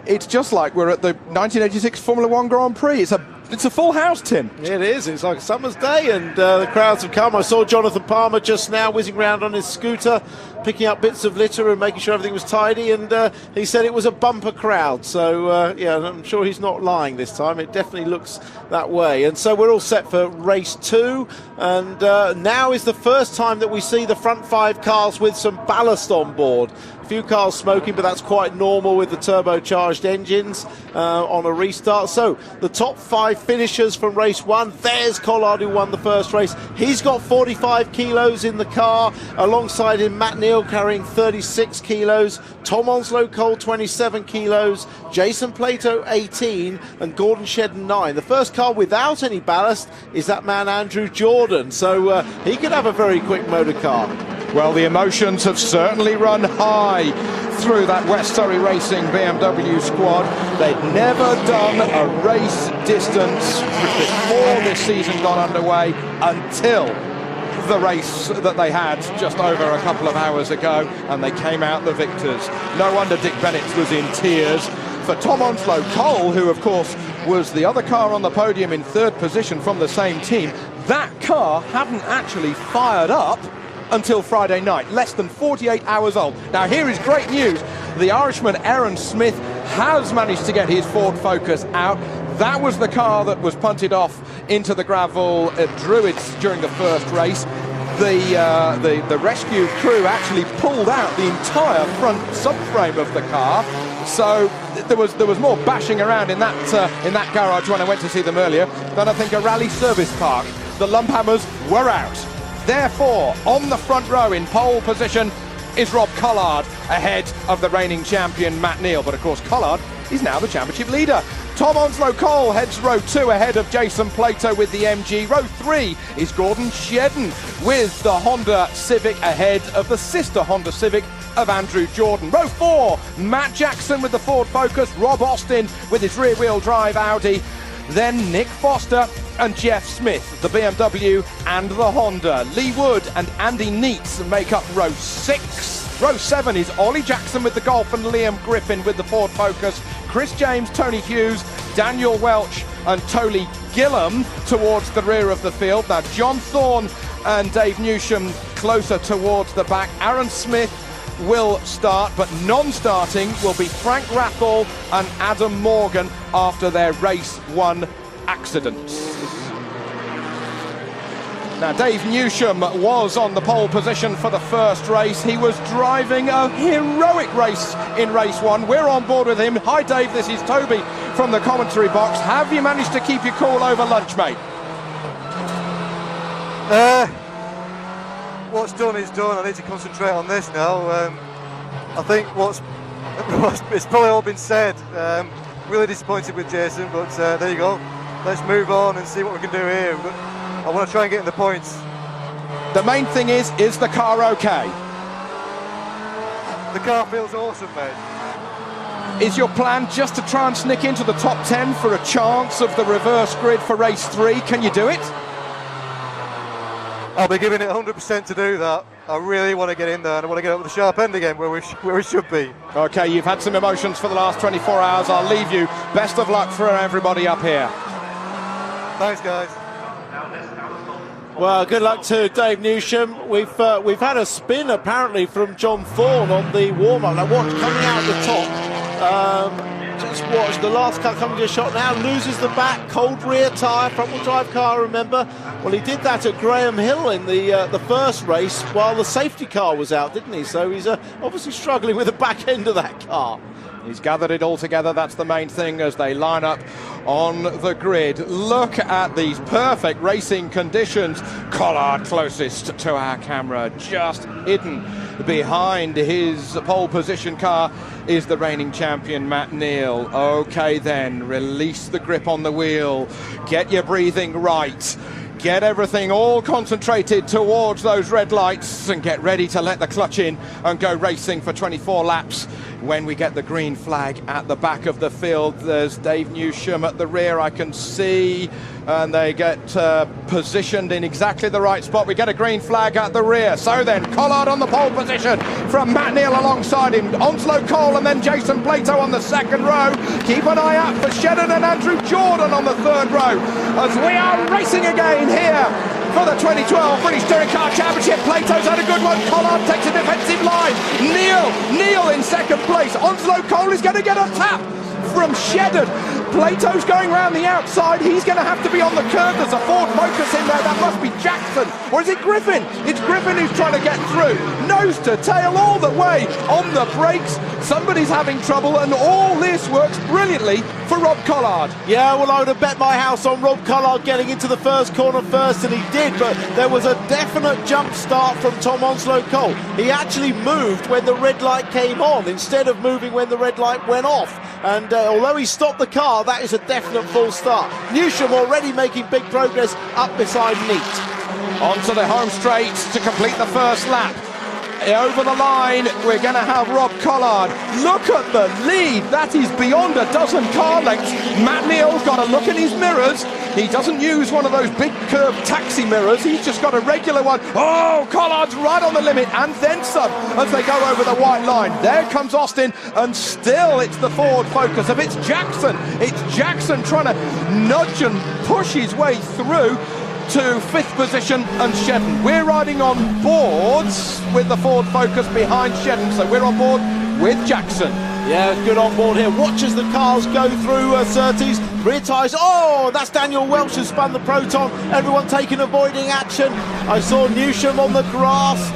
It's just like we're at the 1986 Formula One Grand Prix. It's a full house, Tim. It is. It's like a summer's day, and the crowds have come. I saw Jonathan Palmer just now whizzing around on his scooter, picking up bits of litter and making sure everything was tidy, and he said it was a bumper crowd. So, yeah, I'm sure he's not lying this time. It definitely looks that way. And so we're all set for race 2, and now is the first time that we see the front 5 cars with some ballast on board. A few cars smoking, but that's quite normal with the turbocharged engines on a restart. So the top 5 finishers from race 1. There's Collard, who won the first race. He's got 45 kilos in the car. Alongside him, Matt Neal carrying 36 kilos. Tom Onslow-Cole, 27 kilos. Jason Plato, 18. And Gordon Shedden, 9. The first car without any ballast is that man Andrew Jordan. So he could have a very quick motor car. Well, the emotions have certainly run high through that West Surrey Racing BMW squad. They'd never done a race distance before this season got underway until the race that they had just over a couple of hours ago, and they came out the victors. No wonder Dick Bennett was in tears. For Tom Onslow-Cole, who of course was the other car on the podium in 3rd position from the same team, that car hadn't actually fired up until Friday night, less than 48 hours old. Now here is great news. The Irishman Aaron Smith has managed to get his Ford Focus out. That was the car that was punted off into the gravel at Druids during the first race. The rescue crew actually pulled out the entire front subframe of the car. So there was more bashing around in that garage when I went to see them earlier than I think a rally service park. The Lumphammers were out. Therefore, on the front row in pole position is Rob Collard, ahead of the reigning champion Matt Neal. But of course, Collard is now the championship leader. Tom Onslow-Cole heads row 2 ahead of Jason Plato with the MG. Row 3 is Gordon Shedden with the Honda Civic ahead of the sister Honda Civic of Andrew Jordan. Row 4, Matt Jackson with the Ford Focus, Rob Austin with his rear-wheel drive Audi. Then Nick Foster and Jeff Smith, the BMW and the Honda. Lee Wood and Andy Neitz make up row 6. Row 7 is Ollie Jackson with the Golf and Liam Griffin with the Ford Focus. Chris James, Tony Hughes, Daniel Welch and Tolly Gillam towards the rear of the field. Now John Thorne and Dave Newsham closer towards the back. Aaron Smith will start, but non-starting will be Frank Rathall and Adam Morgan after their race 1 accidents. Now Dave Newsham was on the pole position for the first race. He was driving a heroic race in race 1. We're on board with him. Hi Dave, this is Toby from the commentary box. Have you managed to keep your cool over lunch, mate? What's done is done. I need to concentrate on this now. I think it's probably all been said. Really disappointed with Jason, but there you go. Let's move on and see what we can do here. But I want to try and get in the points. The main thing is the car okay? The car feels awesome, mate. Is your plan just to try and sneak into the top 10 for a chance of the reverse grid for race 3? Can you do it? I'll be giving it 100% to do that. I really want to get in there, and I want to get up to the sharp end again where we should be. Okay, you've had some emotions for the last 24 hours. I'll leave you. Best of luck for everybody up here. Thanks, guys. Well, good luck to Dave Newsham. We've had a spin apparently from John Thorne on the warm-up. Now watch coming out the top. Just watch the last car coming to a shot now, loses the back, cold rear tyre, front-wheel drive car, remember? Well, he did that at Graham Hill in the first race while the safety car was out, didn't he? So he's obviously struggling with the back end of that car. He's gathered it all together, that's the main thing, as they line up on the grid. Look at these perfect racing conditions. Collard closest to our camera, just hidden behind his pole position car is the reigning champion Matt Neal. Okay then, release the grip on the wheel, get your breathing right, Get everything all concentrated towards those red lights and get ready to let the clutch in and go racing for 24 laps. When we get the green flag at the back of the field, there's Dave Newsham at the rear, I can see, and they get positioned in exactly the right spot. We get a green flag at the rear. So then, Collard on the pole position from Matt Neal alongside him, Onslow Cole and then Jason Plato on the second row. Keep an eye out for Shedden and Andrew Jordan on the third row as we are racing again here for the 2012 British Touring Car Championship. Plato's had a good one. Collard takes a defensive line. Neal in second place. Onslow Cole is going to get a tap from Shedden. Plato's going round the outside. He's going to have to be on the curve. There's a Ford Focus in there. That must be Jackson. Or is it Griffin? It's Griffin who's trying to get through. Nose to tail all the way on the brakes. Somebody's having trouble, and all this works brilliantly for Rob Collard. Yeah, well, I would have bet my house on Rob Collard getting into the first corner first, and he did, but there was a definite jump start from Tom Onslow Cole. He actually moved when the red light came on instead of moving when the red light went off. And although he stopped the car, that is a definite full start. Newsham already making big progress up beside Neat. Onto the home straight to complete the first lap. Over the line, we're going to have Rob Collard. Look at the lead. That is beyond a dozen car lengths. Matt Neal's got a look in his mirrors. He doesn't use one of those big curved taxi mirrors. He's just got a regular one. Oh, Collard's right on the limit, and then some as they go over the white line. There comes Austin, and still it's the Ford Focus. If it's Jackson trying to nudge and push his way through to fifth position, and Shedden. We're riding on boards with the Ford Focus behind Shedden, so we're on board with Jackson. Yeah, good on board here. Watch as the cars go through Surtees. Rear tyres. Oh, that's Daniel Welch who spun the Proton. Everyone taking avoiding action. I saw Newsham on the grass,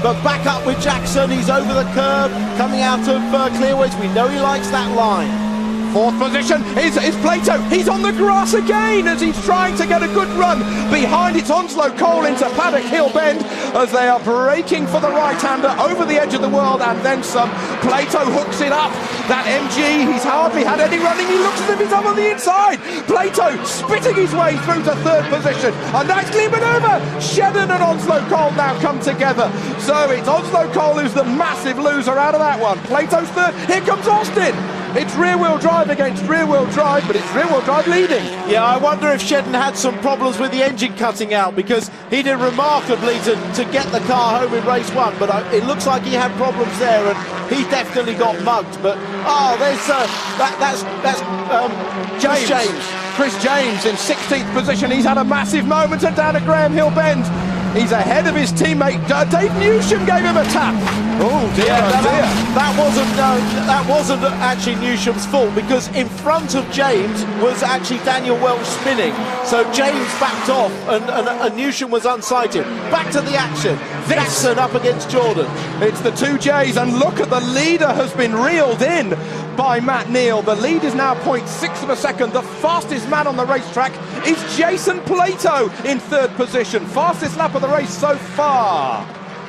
but back up with Jackson. He's over the curb, coming out of Clearways. We know he likes that line. Fourth position is Plato. He's on the grass again as he's trying to get a good run. Behind it's Onslow Cole into Paddock Hill Bend as they are braking for the right-hander over the edge of the world, and then some. Plato hooks it up. That MG, he's hardly had any running. He looks as if he's up on the inside. Plato spitting his way through to third position. A nice clean manoeuvre. Shedden and Onslow Cole now come together. So it's Onslow Cole who's the massive loser out of that one. Plato's third. Here comes Austin. It's rear-wheel drive against rear-wheel drive, but it's rear-wheel drive leading. Yeah, I wonder if Shedden had some problems with the engine cutting out, because he did remarkably to get the car home in race one, but it looks like he had problems there, and he definitely got mugged. But there's James. Chris James in 16th position. He's had a massive moment and down at Graham Hill Bend. He's ahead of his teammate. Dave Newsham gave him a tap. Oh dear, that wasn't actually Newsham's fault, because in front of James was actually Daniel Welch spinning. So James backed off and Newsham was unsighted. Back to the action. Jackson up against Jordan. It's the two J's, and look at the leader has been reeled in by Matt Neal. The lead is now 0.6 of a second. The fastest man on the racetrack is Jason Plato in third position. Fastest lap of the race so far.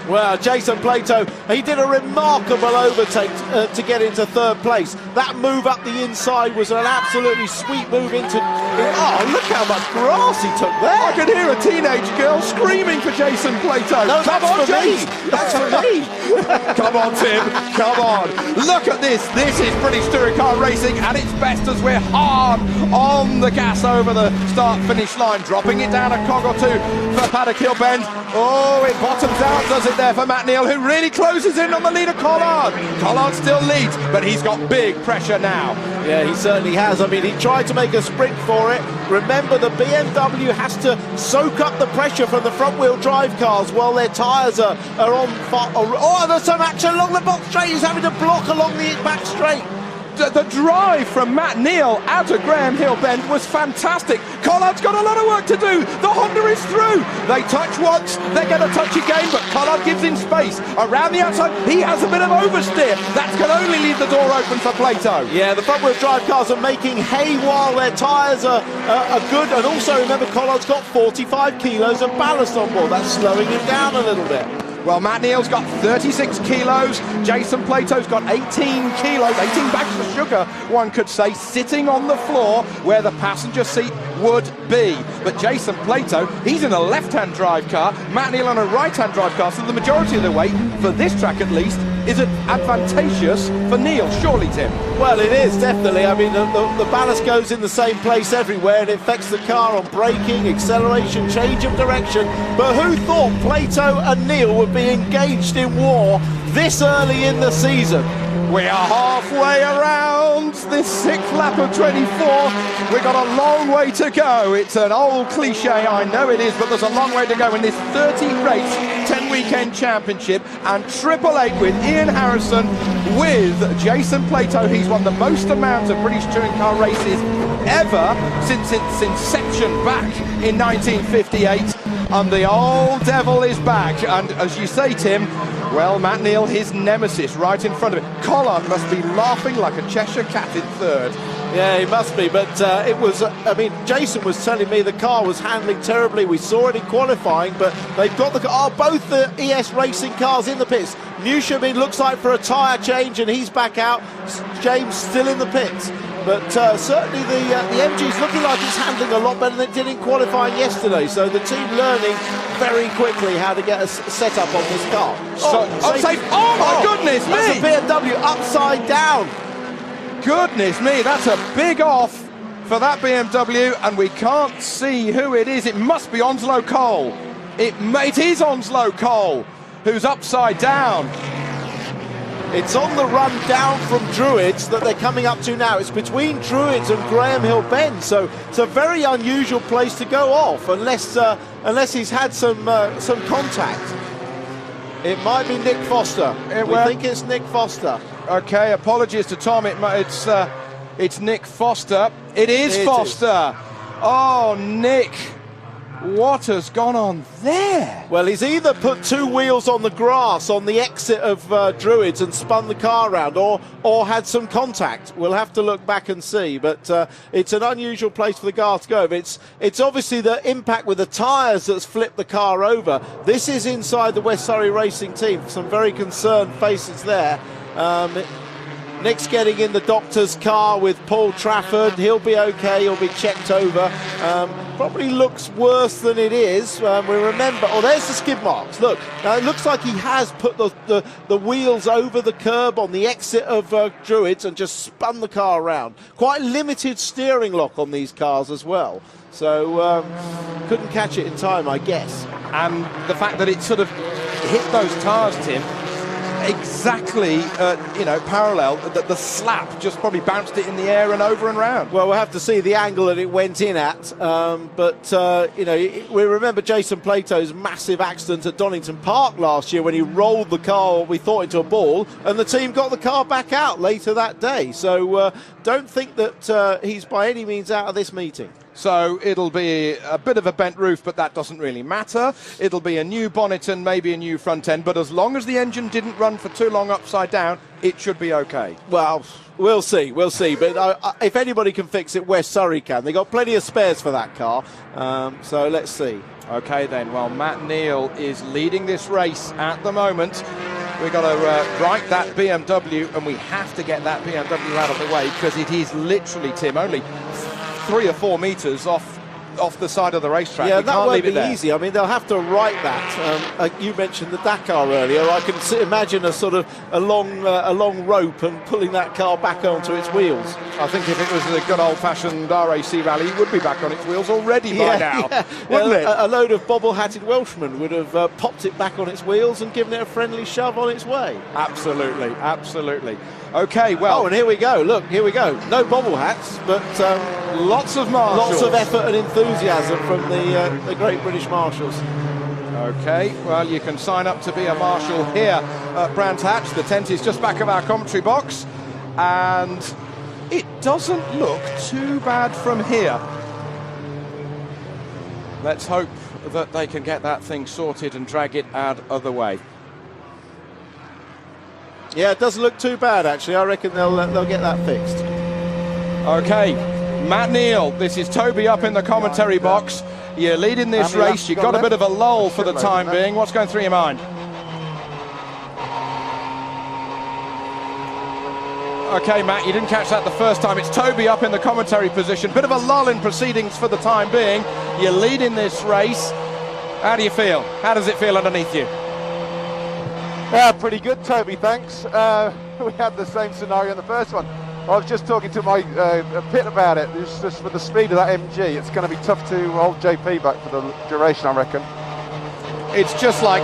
Well, Jason Plato, he did a remarkable overtake to get into third place. That move up the inside was an absolutely sweet move into... Oh, look how much grass he took there. I could hear a teenage girl screaming for Jason Plato. No, come on, James. That's for me. Come on, Tim. Come on. Look at this. This is British Touring Car Racing at its best as we're hard on the gas over the start-finish line. Dropping it down a cog or two for Paddock Hill Bend. Oh, it bottoms out, does it there for Matt Neal, who really closes in on the leader, Collard. Collard still leads, but he's got big pressure now. Yeah, he certainly has. I mean, he tried to make a sprint for it. Remember, the BMW has to soak up the pressure from the front-wheel drive cars while their tyres are on... Oh, there's some action along the box straight. He's having to block along the back straight. The drive from Matt Neal out of Graham Hill Bend was fantastic. Collard's got a lot of work to do. The Honda is through. They touch once, they're going to touch again, but Collard gives him space. Around the outside, he has a bit of oversteer. That can only leave the door open for Plato. Yeah, the front-wheel drive cars are making hay while their tyres are good. And also, remember, Collard's got 45 kilos of ballast on board. That's slowing him down a little bit. Well, Matt Neal's got 36 kilos. Jason Plato's got 18 kilos, 18 bags of sugar, one could say, sitting on the floor where the passenger seat would be. But Jason Plato, he's in a left-hand drive car, Matt Neal on a right-hand drive car, so the majority of the weight, for this track at least, is advantageous for Neal, surely, Tim? Well, it is, definitely. I mean, the ballast goes in the same place everywhere, and it affects the car on braking, acceleration, change of direction. But who thought Plato and Neal would be engaged in war this early in the season? We are halfway around this sixth lap of 24. We've got a long way to go. It's an old cliche, I know it is, but there's a long way to go in this 30-race, 10-weekend championship. And 888 with Ian Harrison, with Jason Plato. He's won the most amount of British touring car races ever since its inception back in 1958. And the old devil is back. And as you say, Tim, well, Matt Neal, his nemesis, right in front of him. Collard must be laughing like a Cheshire cat in third. Yeah, he must be, but it was, I mean, Jason was telling me the car was handling terribly. We saw it in qualifying, but they've got both the ES Racing cars in the pits. Newsham, it looks like, for a tyre change, and he's back out. James still in the pits. But certainly the MG's looking like it's handling a lot better than it did in qualifying yesterday. So the team learning very quickly how to get a setup on this car. Oh my goodness me! That's a BMW upside down. Goodness me, that's a big off for that BMW, and we can't see who it is. It must be Onslow Cole. It is Onslow Cole, who's upside down. It's on the run down from Druids that they're coming up to now. It's between Druids and Graham Hill Bend, so it's a very unusual place to go off, unless he's had some contact. It might be Nick Foster. We think it's Nick Foster. Okay, apologies to Tom. It's Nick Foster. It is Foster. Oh, Nick. What has gone on there? Well, he's either put two wheels on the grass on the exit of Druids and spun the car around, or had some contact. We'll have to look back and see, but it's an unusual place for the car to go. It's obviously the impact with the tyres that's flipped the car over. This is inside the West Surrey Racing team. Some very concerned faces there. Nick's getting in the doctor's car with Paul Trafford. He'll be okay. He'll be checked over. Probably looks worse than it is. We remember. Oh, there's the skid marks. Look, it looks like he has put the wheels over the curb on the exit of Druids and just spun the car around. Quite limited steering lock on these cars as well. So couldn't catch it in time, I guess. And the fact that it sort of hit those tyres, Tim, exactly, parallel. The slap just probably bounced it in the air and over and round. Well, we'll have to see the angle that it went in at. We remember Jason Plato's massive accident at Donington Park last year when he rolled the car, we thought, into a ball, and the team got the car back out later that day. So don't think that he's by any means out of this meeting. So it'll be a bit of a bent roof, but that doesn't really matter. It'll be a new bonnet and maybe a new front end, but as long as the engine didn't run for too long upside down, it should be okay. Well, we'll see. But if anybody can fix it, West Surrey can. They've got plenty of spares for that car, so let's see. Okay then, well, Matt Neal is leading this race at the moment. We've got to right that BMW, and we have to get that BMW out of the way, because it is literally, Tim, only 3 or 4 metres off the side of the racetrack. Yeah, we that can't won't leave be it there. easy. I mean, they'll have to right that. You mentioned the Dakar earlier. I can imagine a sort of a long rope and pulling that car back onto its wheels. I think if it was a good old-fashioned RAC rally, it would be back on its wheels already by now, wouldn't it? A load of bobble-hatted Welshmen would have popped it back on its wheels and given it a friendly shove on its way. Absolutely, absolutely. Okay, well... Oh, and here we go. Look, here we go. No bobble hats, but lots of marshals. Lots of effort and enthusiasm from the Great British Marshals. Okay, well, you can sign up to be a marshal here at Brands Hatch. The tent is just back of our commentary box, and it doesn't look too bad from here. Let's hope that they can get that thing sorted and drag it out of the way. Yeah, it doesn't look too bad, actually. I reckon they'll get that fixed. Okay, Matt Neal, this is Toby up in the commentary box. You're leading this race. You've got a bit of a lull for the time being. What's going through your mind? Okay, Matt, you didn't catch that the first time. It's Toby up in the commentary position. Bit of a lull in proceedings for the time being. You're leading this race. How do you feel? How does it feel underneath you? Yeah, pretty good, Toby, thanks. We had the same scenario in the first one. I was just talking to my pit about it. It's just with the speed of that MG, it's going to be tough to hold JP back for the duration, I reckon. It's just like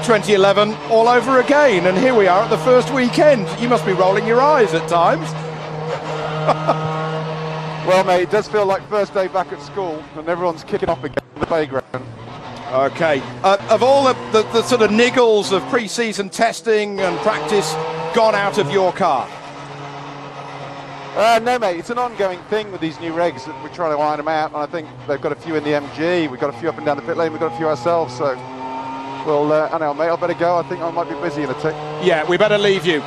2011 all over again, and here we are at the first weekend. You must be rolling your eyes at times. Well, mate, it does feel like first day back at school, and everyone's kicking off again in the playground. Okay. Of all the sort of niggles of pre-season testing and practice gone out of your car? No, mate, it's an ongoing thing with these new regs that we're trying to iron them out, and I think they've got a few in the MG, we've got a few up and down the pit lane, we've got a few ourselves, so... Well, I know, mate, I better go. I think I might be busy in a tick. Yeah, we better leave you.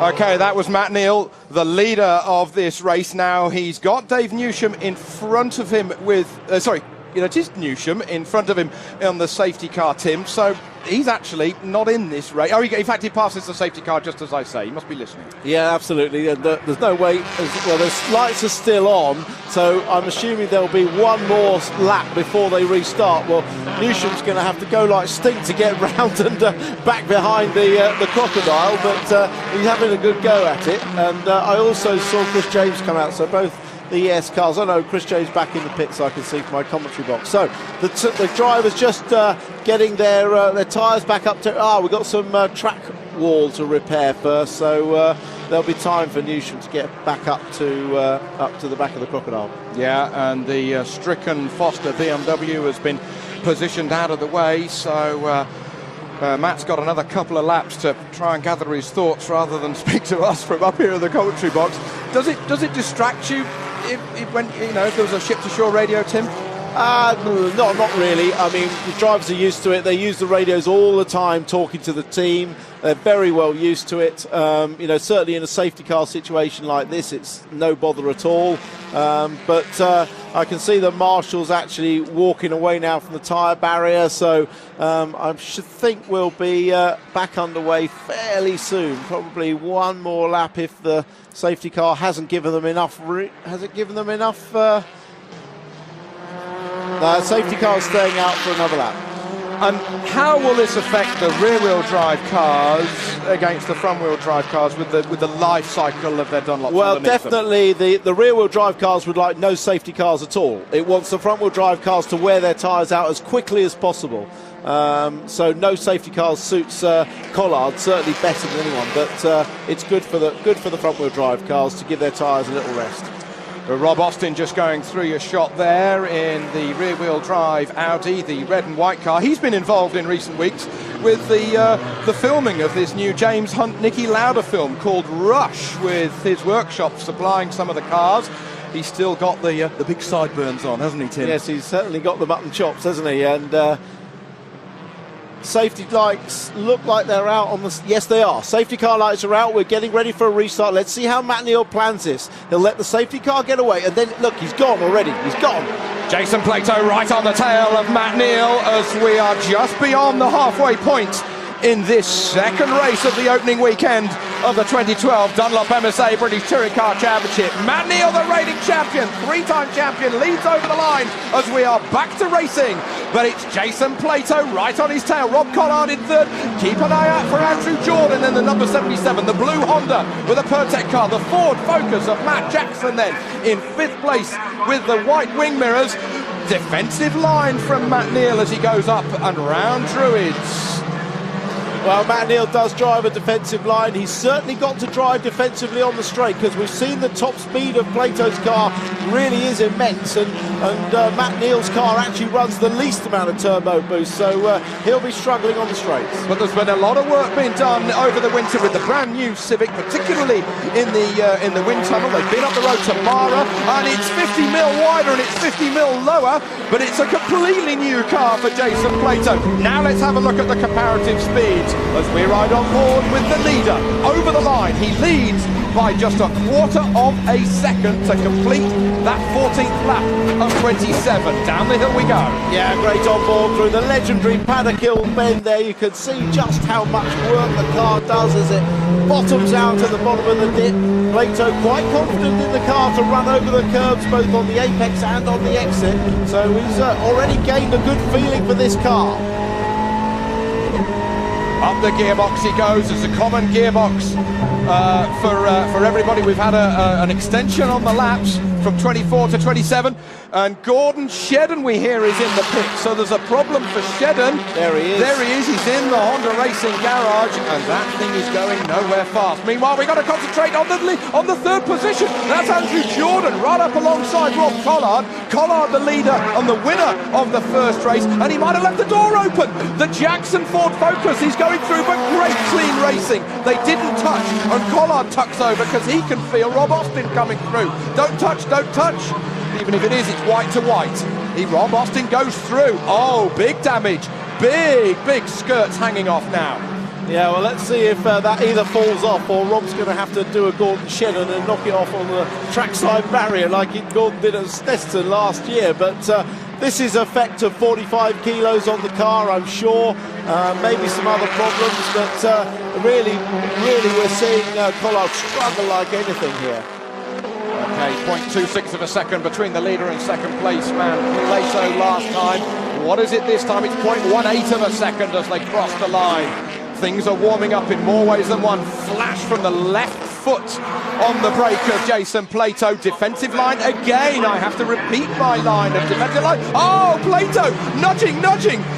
Okay, that was Matt Neal, the leader of this race. Now he's got Dave Newsham in front of him with... it is Newsham in front of him on the safety car, Tim. So he's actually not in this race. Oh, in fact, he passes the safety car just as I say. He must be listening. Yeah, absolutely. And there's no way. Well, the lights are still on, so I'm assuming there'll be one more lap before they restart. Well, Newsham's going to have to go like stink to get round and back behind the crocodile, but he's having a good go at it. And I also saw Chris James come out, so both the ES cars. I know Chris James back in the pits, I can see from my commentary box. So the drivers just getting their tyres back up to... we've got some track wall to repair first, so there'll be time for Newsham to get back up to the back of the crocodile. Yeah, and the stricken Foster BMW has been positioned out of the way, so Matt's got another couple of laps to try and gather his thoughts rather than speak to us from up here in the commentary box. Does it distract you if there was a ship-to-shore radio, Tim? Not really. I mean, the drivers are used to it. They use the radios all the time, talking to the team. They're very well used to it. Certainly in a safety car situation like this, it's no bother at all. But I can see the marshals actually walking away now from the tyre barrier. So I should think we'll be back underway fairly soon. Probably one more lap if the safety car hasn't given them enough. Has it given them enough? Safety car is staying out for another lap. And how will this affect the rear-wheel drive cars against the front-wheel drive cars with the life cycle of their Dunlop? Well, definitely the rear-wheel drive cars would like no safety cars at all. It wants the front-wheel drive cars to wear their tyres out as quickly as possible. So no safety cars suits Collard certainly better than anyone. But it's good for the front-wheel drive cars to give their tyres a little rest. Rob Austin just going through your shot there in the rear-wheel drive Audi, the red and white car. He's been involved in recent weeks with the filming of this new James Hunt, Niki Lauda film called Rush, with his workshop supplying some of the cars. He's still got the big sideburns on, hasn't he, Tim? Yes, he's certainly got the mutton chops, hasn't he? And safety lights look like they're out on the... Yes, they are. Safety car lights are out. We're getting ready for a restart. Let's see how Matt Neal plans this. He'll let the safety car get away, and then, look, he's gone already. He's gone. Jason Plato right on the tail of Matt Neal as we are just beyond the halfway point in this second race of the opening weekend of the 2012 Dunlop MSA British Touring Car Championship. Matt Neal, the reigning champion, three-time champion, leads over the line as we are back to racing. But it's Jason Plato right on his tail. Rob Collard in third. Keep an eye out for Andrew Jordan in the number 77, the blue Honda with a Pertec car. The Ford Focus of Matt Jackson then in fifth place with the white wing mirrors. Defensive line from Matt Neal as he goes up and round Druids. Well, Matt Neal does drive a defensive line. He's certainly got to drive defensively on the straight because we've seen the top speed of Plato's car really is immense, and Matt Neal's car actually runs the least amount of turbo boost, so he'll be struggling on the straights. But there's been a lot of work being done over the winter with the brand new Civic, particularly in the wind tunnel. They've been up the road to Mara, and it's 50 mil wider and it's 50 mil lower, but it's a completely new car for Jason Plato. Now let's have a look at the comparative speeds as we ride on board with the leader over the line. He leads by just a quarter of a second to complete that 14th lap of 27. Down the hill we go. Yeah, great on board through the legendary paddock hill bend there. You can see just how much work the car does as it bottoms out at the bottom of the dip. Plato quite confident in the car to run over the curbs both on the apex and on the exit. So he's already gained a good feeling for this car. Up the gearbox he goes. It's a common gearbox for everybody. We've had an extension on the laps from 24 to 27, and Gordon Shedden, we hear, is in the pit. So there's a problem for Shedden. There he is. There he is. He's in the Honda Racing garage, and that thing is going nowhere fast. Meanwhile, we've got to concentrate on the third position. That's Andrew Jordan, right up alongside Rob Collard. Collard, the leader and the winner of the first race, and he might have left the door open. The Jackson Ford Focus, he's going through, but great clean racing. They didn't touch, and Collard tucks over because he can feel Rob Austin coming through. Don't touch, don't touch. Even if it is, it's white to white. Rob Austin goes through. Oh, big damage. Big skirts hanging off now. Yeah, well, let's see if that either falls off or Rob's going to have to do a Gordon Shedden and knock it off on the trackside barrier like Gordon did at Snetterton last year. But this is effect of 45 kilos on the car, I'm sure. Maybe some other problems, but really we're seeing Collard struggle like anything here. Okay, 0.26 of a second between the leader and second place man Plato last time. What is it this time? It's 0.18 of a second as they cross the line. Things are warming up in more ways than one. Flash from the left foot on the brake of Jason Plato. Defensive line again. I have to repeat my line of defensive line. Oh, Plato nudging,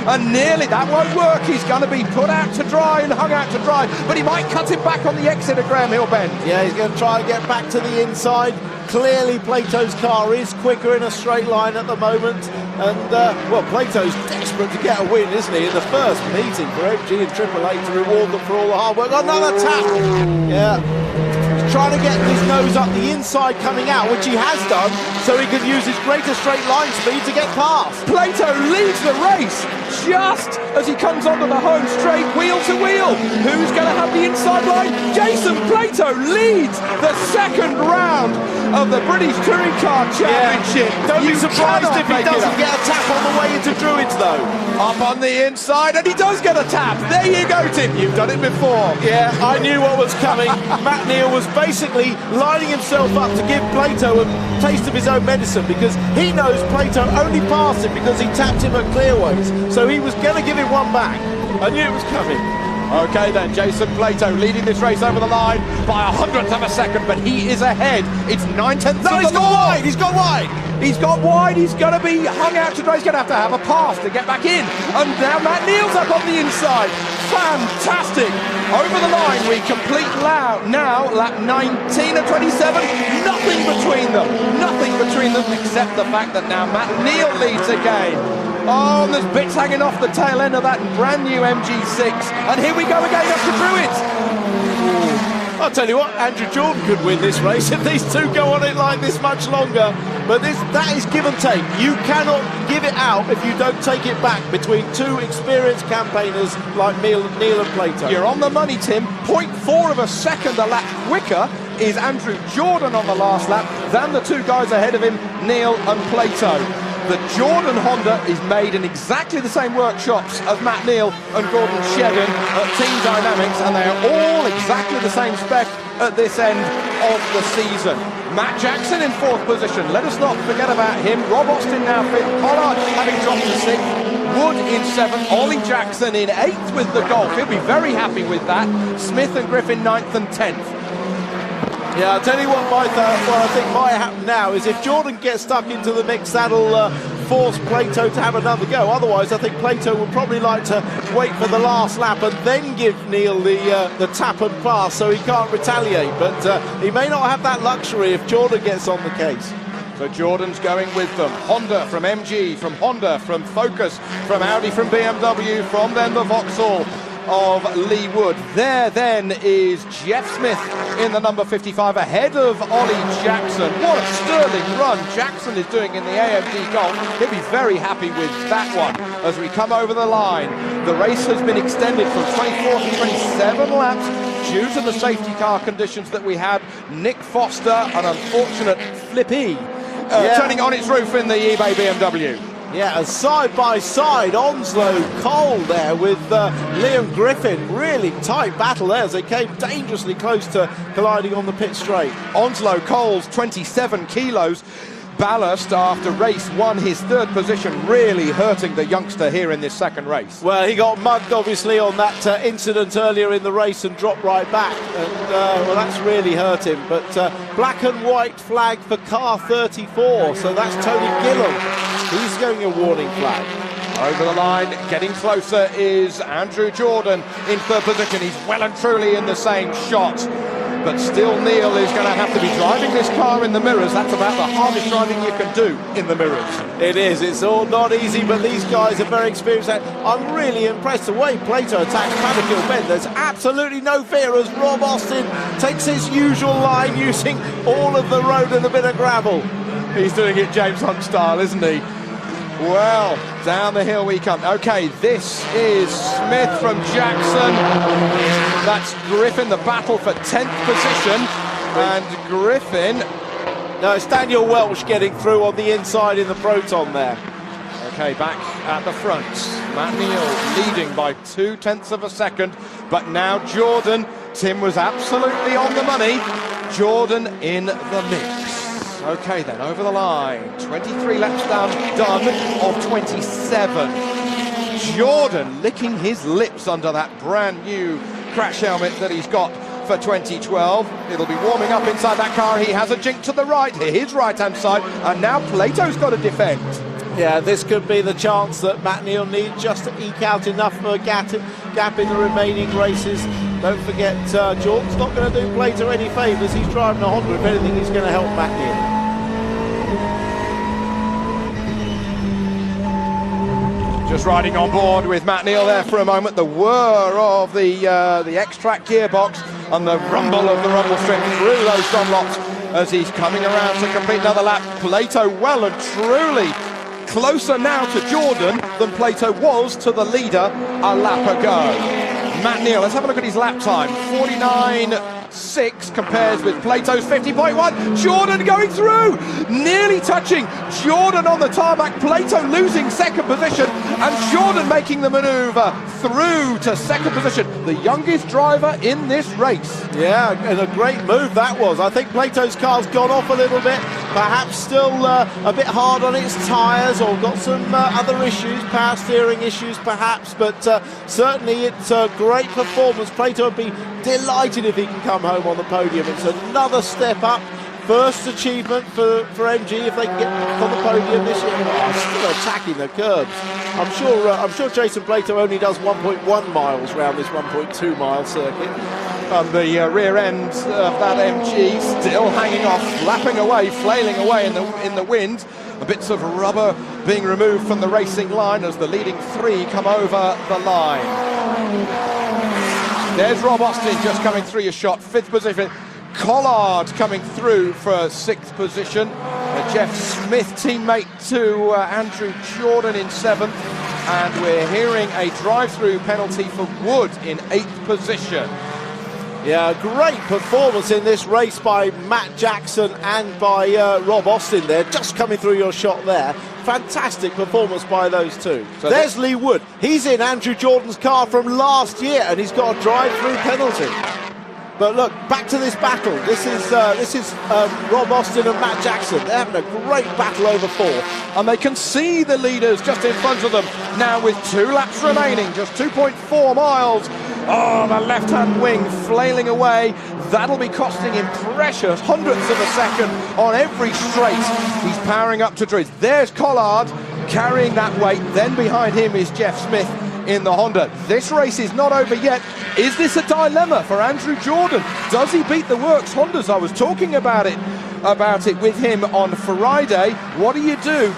and nearly that won't work. He's going to be put out to dry and hung out to dry, but he might cut it back on the exit of Graham Hill Bend. Yeah, he's going to try and get back to the inside. Clearly Plato's car is quicker in a straight line at the moment, and well, Plato's desperate to get a win, isn't he, in the first meeting for MG and Triple A to reward them for all the hard work. Another tap! Yeah. Trying to get his nose up the inside coming out, which he has done, so he can use his greater straight line speed to get past. Plato leads the race just as he comes onto the home straight, wheel to wheel. Who's going to have the inside line? Jason Plato leads the second round of the British Touring Car Championship. Yeah. Don't be surprised if he doesn't get a tap on the way into Druids, though. Up on the inside, and he does get a tap. There you go, Tim. You've done it before. Yeah, I knew what was coming. Matt Neal was basically lining himself up to give Plato a taste of his own medicine, because he knows Plato only passed him because he tapped him at clearways. So he was going to give him one back. I knew it was coming. Okay then, Jason Plato leading this race over the line by 100th of a second, but he is ahead. It's 9/10. No, he's gone wide. He's gone wide. He's got wide. He's going to be hung out to dry. He's going to have a pass to get back in. And now Matt Neal's up on the inside. Fantastic. Over the line, we complete now lap 19 of 27. Nothing between them. Nothing between them except the fact that now Matt Neal leads again. Oh, and there's bits hanging off the tail end of that brand new MG6. And here we go again up to Druids. I'll tell you what, Andrew Jordan could win this race if these two go on it like this much longer. But that is give and take. You cannot give it out if you don't take it back between two experienced campaigners like Neal and Plato. You're on the money, Tim. 0.4 of a second a lap quicker is Andrew Jordan on the last lap than the two guys ahead of him, Neal and Plato. The Jordan Honda is made in exactly the same workshops as Matt Neal and Gordon Shedden at Team Dynamics, and they are all exactly the same spec at this end of the season. Matt Jackson in fourth position. Let us not forget about him. Rob Austin now fifth. Pollard having dropped to sixth. Wood in seventh. Ollie Jackson in eighth with the Golf. He'll be very happy with that. Smith and Griffin ninth and 10th. Yeah, I'll tell you what I think might happen now is if Jordan gets stuck into the mix, that'll force Plato to have another go. Otherwise, I think Plato would probably like to wait for the last lap and then give Neal the tap and pass so he can't retaliate. But he may not have that luxury if Jordan gets on the case. So Jordan's going with them. Honda from MG, from Honda, from Focus, from Audi, from BMW, from then the Vauxhall of Lee Wood. There then is Jeff Smith in the number 55 ahead of Ollie Jackson. What a sterling run Jackson is doing in the AMG Golf. He'll be very happy with that one as we come over the line. The race has been extended from 24 to 27 laps. due to the safety car conditions that we had. Nick Foster, an unfortunate flippy, turning on its roof in the eBay BMW. Yeah, a side-by-side Onslow Cole there with Liam Griffin. Really tight battle there as they came dangerously close to colliding on the pit straight. Onslow Cole's 27 kilos ballast after race one, his third position, really hurting the youngster here in this second race. Well, he got mugged obviously on that incident earlier in the race and dropped right back, and well, that's really hurt him. But black and white flag for car 34, so that's Tony Gillam. He's going a warning flag. Over the line, getting closer, is Andrew Jordan in third position. He's well and truly in the same shot. But still, Neil is going to have to be driving this car in the mirrors. That's about the hardest driving you can do in the mirrors. It is. It's all not easy, but these guys are very experienced. I'm really impressed the way Plato attacks Paddock Bend. There's absolutely no fear as Rob Austin takes his usual line using all of the road and a bit of gravel. He's doing it James Hunt style, isn't he? Well, down the hill we come. Okay, this is Smith from Jackson. That's Griffin, the battle for 10th position. And Griffin... No, it's Daniel Welch getting through on the inside in the Proton there. Okay, back at the front. Matt Neal leading by 0.2 of a second. But now Jordan. Tim was absolutely on the money. Jordan in the mix. Okay then, over the line, 23 laps done of 27. Jordan licking his lips under that brand new crash helmet that he's got for 2012. It'll be warming up inside that car. He has a jink to the right, his right-hand side, and now Plato's got to defend. Yeah, this could be the chance that Matt Neal needs just to eke out enough of a gap in the remaining races. Don't forget, Jordan's not going to do Plato any favours. He's driving a Honda. If anything, he's going to help Matt Neal. Just riding on board with Matt Neal there for a moment. The whir of the X-Track gearbox and the rumble of the rumble strip through those Dunlops as he's coming around to complete another lap. Plato well and truly closer now to Jordan than Plato was to the leader a lap ago. Matt Neal, let's have a look at his lap time. 49.6 compares with Plato's 50.1. Jordan going through, nearly touching Jordan on the tarmac. Plato losing second position and Jordan making the manoeuvre through to second position. The youngest driver in this race. Yeah, and a great move that was. I think Plato's car's gone off a little bit, perhaps still a bit hard on its tyres or got some other issues, power steering issues perhaps, but certainly it's a great performance. Plato would be delighted if he can come home on the podium. It's another step up. First achievement for MG if they can get on the podium this year. Oh, still attacking the curbs. I'm sure Jason Plato only does 1.1 miles around this 1.2 mile circuit. And the rear end of that MG still hanging off, flapping away, flailing away in the wind. Bits of rubber being removed from the racing line as the leading three come over the line. There's Rob Austin just coming through your shot, 5th position. Collard coming through for 6th position. Jeff Smith, teammate to Andrew Jordan in 7th. And we're hearing a drive-through penalty for Wood in 8th position. Yeah, great performance in this race by Matt Jackson and by Rob Austin there, just coming through your shot there. Fantastic performance by those two. So there's Lee Wood. He's in Andrew Jordan's car from last year and he's got a drive-through penalty. But look, back to this battle. This is Rob Austin and Matt Jackson. They're having a great battle over 4. And they can see the leaders just in front of them now with 2 laps remaining, just 2.4 miles. Oh, the left-hand wing flailing away. That'll be costing him precious hundredths of a second on every straight. He's powering up to Driz. There's Collard carrying that weight. Then behind him is Jeff Smith in the Honda. This race is not over yet. Is this a dilemma for Andrew Jordan? Does he beat the Works Hondas? I was talking about it with him on Friday. What do?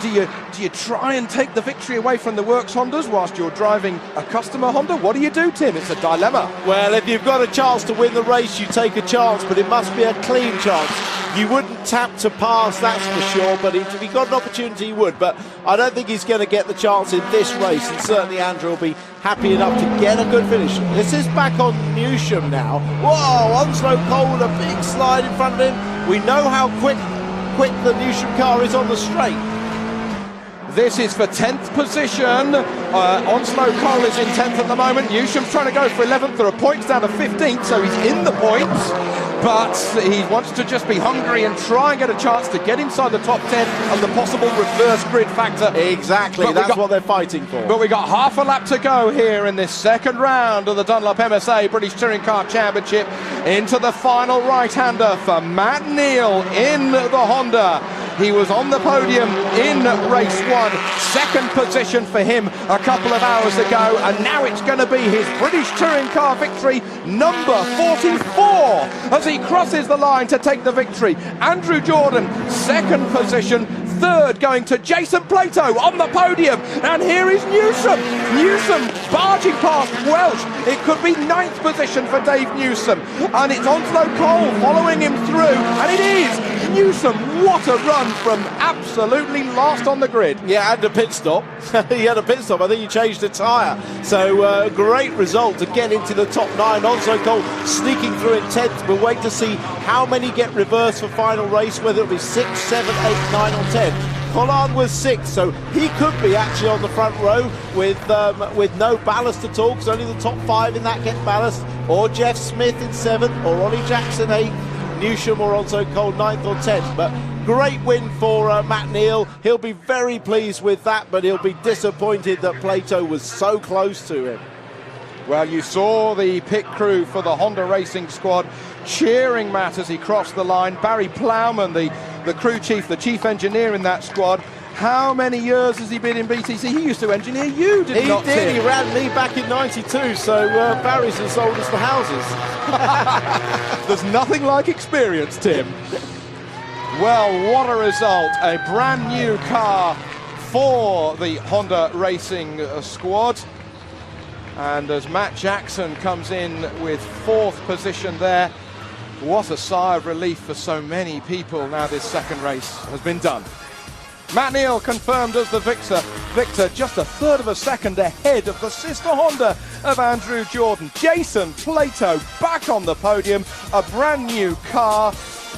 Do you try and take the victory away from the Works Hondas whilst you're driving a customer Honda? What do you do, Tim? It's a dilemma. Well, if you've got a chance to win the race, you take a chance, but it must be a clean chance. You wouldn't tap to pass, that's for sure, but if he got an opportunity, he would. But I don't think he's going to get the chance in this race, and certainly Andrew will be happy enough to get a good finish. This is back on Newsham now. Whoa, Onslow Cole with a big slide in front of him. We know how quick the Newsham car is on the straight. This is for 10th position. Onslow Cole is in 10th at the moment. Newsham's trying to go for 11th. There are points down to 15th, so he's in the points. But he wants to just be hungry and try and get a chance to get inside the top 10 and the possible reverse grid factor. Exactly, that's what they're fighting for. But we got half a lap to go here in this second round of the Dunlop MSA British Touring Car Championship. Into the final right-hander for Matt Neal in the Honda. He was on the podium in race 1, second position for him a couple of hours ago, and now it's going to be his British Touring Car victory, number 44, as he crosses the line to take the victory. Andrew Jordan, second position, third going to Jason Plato on the podium, and here is Newsham. Newsham barging past Welsh. It could be 9th position for Dave Newsham, and it's Onslow Cole following him through, and it is Newsham. What a run from absolutely last on the grid. Yeah, and a pit stop. He had a pit stop. I think he changed the tyre. So great result to get into the top 9. Onslow Cole sneaking through in 10th. We'll wait to see how many get reversed for final race, whether it'll be 6, 7, 8, 9 or 10. Collard was 6th, so he could be actually on the front row with no ballast at all, because only the top 5 in that get ballast, or Jeff Smith in 7th, or Ollie Jackson 8th, Newsham or Onslow Cole 9th or 10th. But great win for Matt Neal. He'll be very pleased with that, but he'll be disappointed that Plato was so close to him. Well, you saw the pit crew for the Honda Racing squad cheering Matt as he crossed the line. Barry Plowman, the crew chief, the chief engineer in that squad. How many years has he been in BTC? He used to engineer you, did he not? He did. He ran me back in '92, so Barry's as old as the houses. There's nothing like experience, Tim. Well, what a result. A brand new car for the Honda Racing squad. And as Matt Jackson comes in with 4th position there, what a sigh of relief for so many people now this second race has been done. Matt Neal confirmed as the victor, just 1/3 of a second ahead of the sister Honda of Andrew Jordan. Jason Plato back on the podium, a brand new car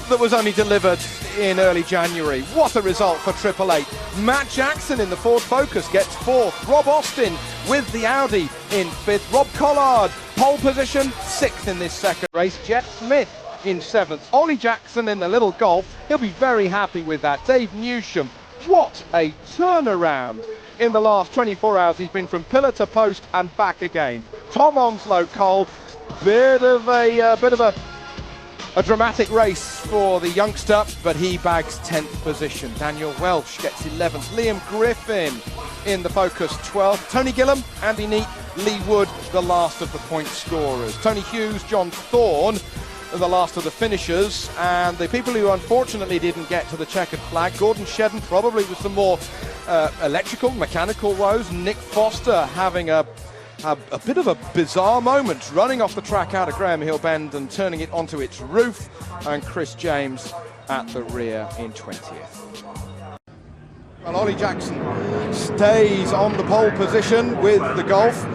that was only delivered in early January. What a result for Triple Eight. Matt Jackson in the Ford Focus gets 4th. Rob Austin with the Audi in 5th. Rob Collard, pole position, 6th in this second race. Jeff Smith in 7th. Ollie Jackson in the little Golf. He'll be very happy with that. Dave Newsham, what a turnaround. In the last 24 hours, he's been from pillar to post and back again. Tom Onslow Cole, bit of a dramatic race for the youngster, but he bags 10th position. Daniel Welsh gets 11th. Liam Griffin in the Focus 12th. Tony Gillam, Andy Neat, Lee Wood, the last of the point scorers. Tony Hughes, John Thorne, the last of the finishers, and the people who unfortunately didn't get to the checkered flag, Gordon Shedden probably with some more electrical, mechanical woes. Nick Foster having a bit of a bizarre moment, running off the track out of Graham Hill Bend and turning it onto its roof, and Chris James at the rear in 20th. Well, Ollie Jackson stays on the pole position with the Golf.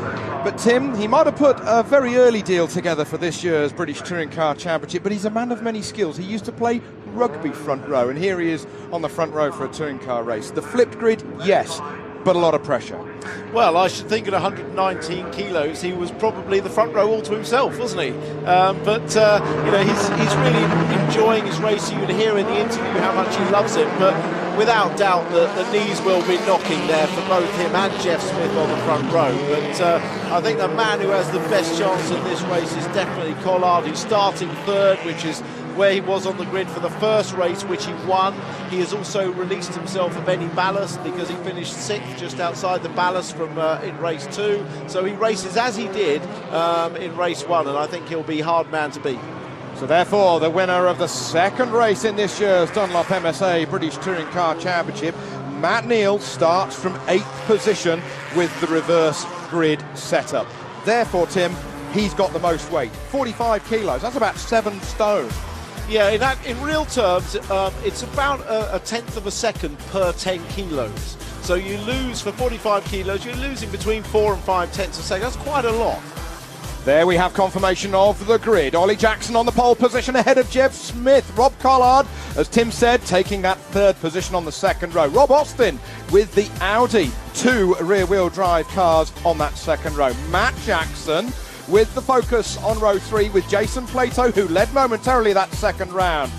But Tim, he might have put a very early deal together for this year's British Touring Car Championship, but he's a man of many skills. He used to play rugby front row, and here he is on the front row for a touring car race. The flipped grid, yes, but a lot of pressure. Well, I should think at 119 kilos, he was probably the front row all to himself, wasn't he? He's really enjoying his racing. You can hear in the interview how much he loves it, but without doubt the knees will be knocking there for both him and Jeff Smith on the front row. But I think the man who has the best chance in this race is definitely Collard, who's starting 3rd, which is where he was on the grid for the first race, which he won. He has also released himself of any ballast because he finished 6th just outside the ballast from in race 2. So he races as he did in race 1, and I think he'll be hard man to beat. So therefore, the winner of the second race in this year's Dunlop MSA British Touring Car Championship, Matt Neal, starts from 8th position with the reverse grid setup. Therefore, Tim, he's got the most weight, 45 kilos. That's about 7 stone. Yeah, in real terms, it's about a tenth of a second per 10 kilos. So you lose, for 45 kilos, you're losing between 4 and 5 tenths a second. That's quite a lot. There we have confirmation of the grid. Ollie Jackson on the pole position ahead of Jeff Smith. Rob Collard, as Tim said, taking that third position on the second row. Rob Austin with the Audi, 2 rear-wheel drive cars on that second row. Matt Jackson with the focus on row 3 with Jason Plato, who led momentarily that second round.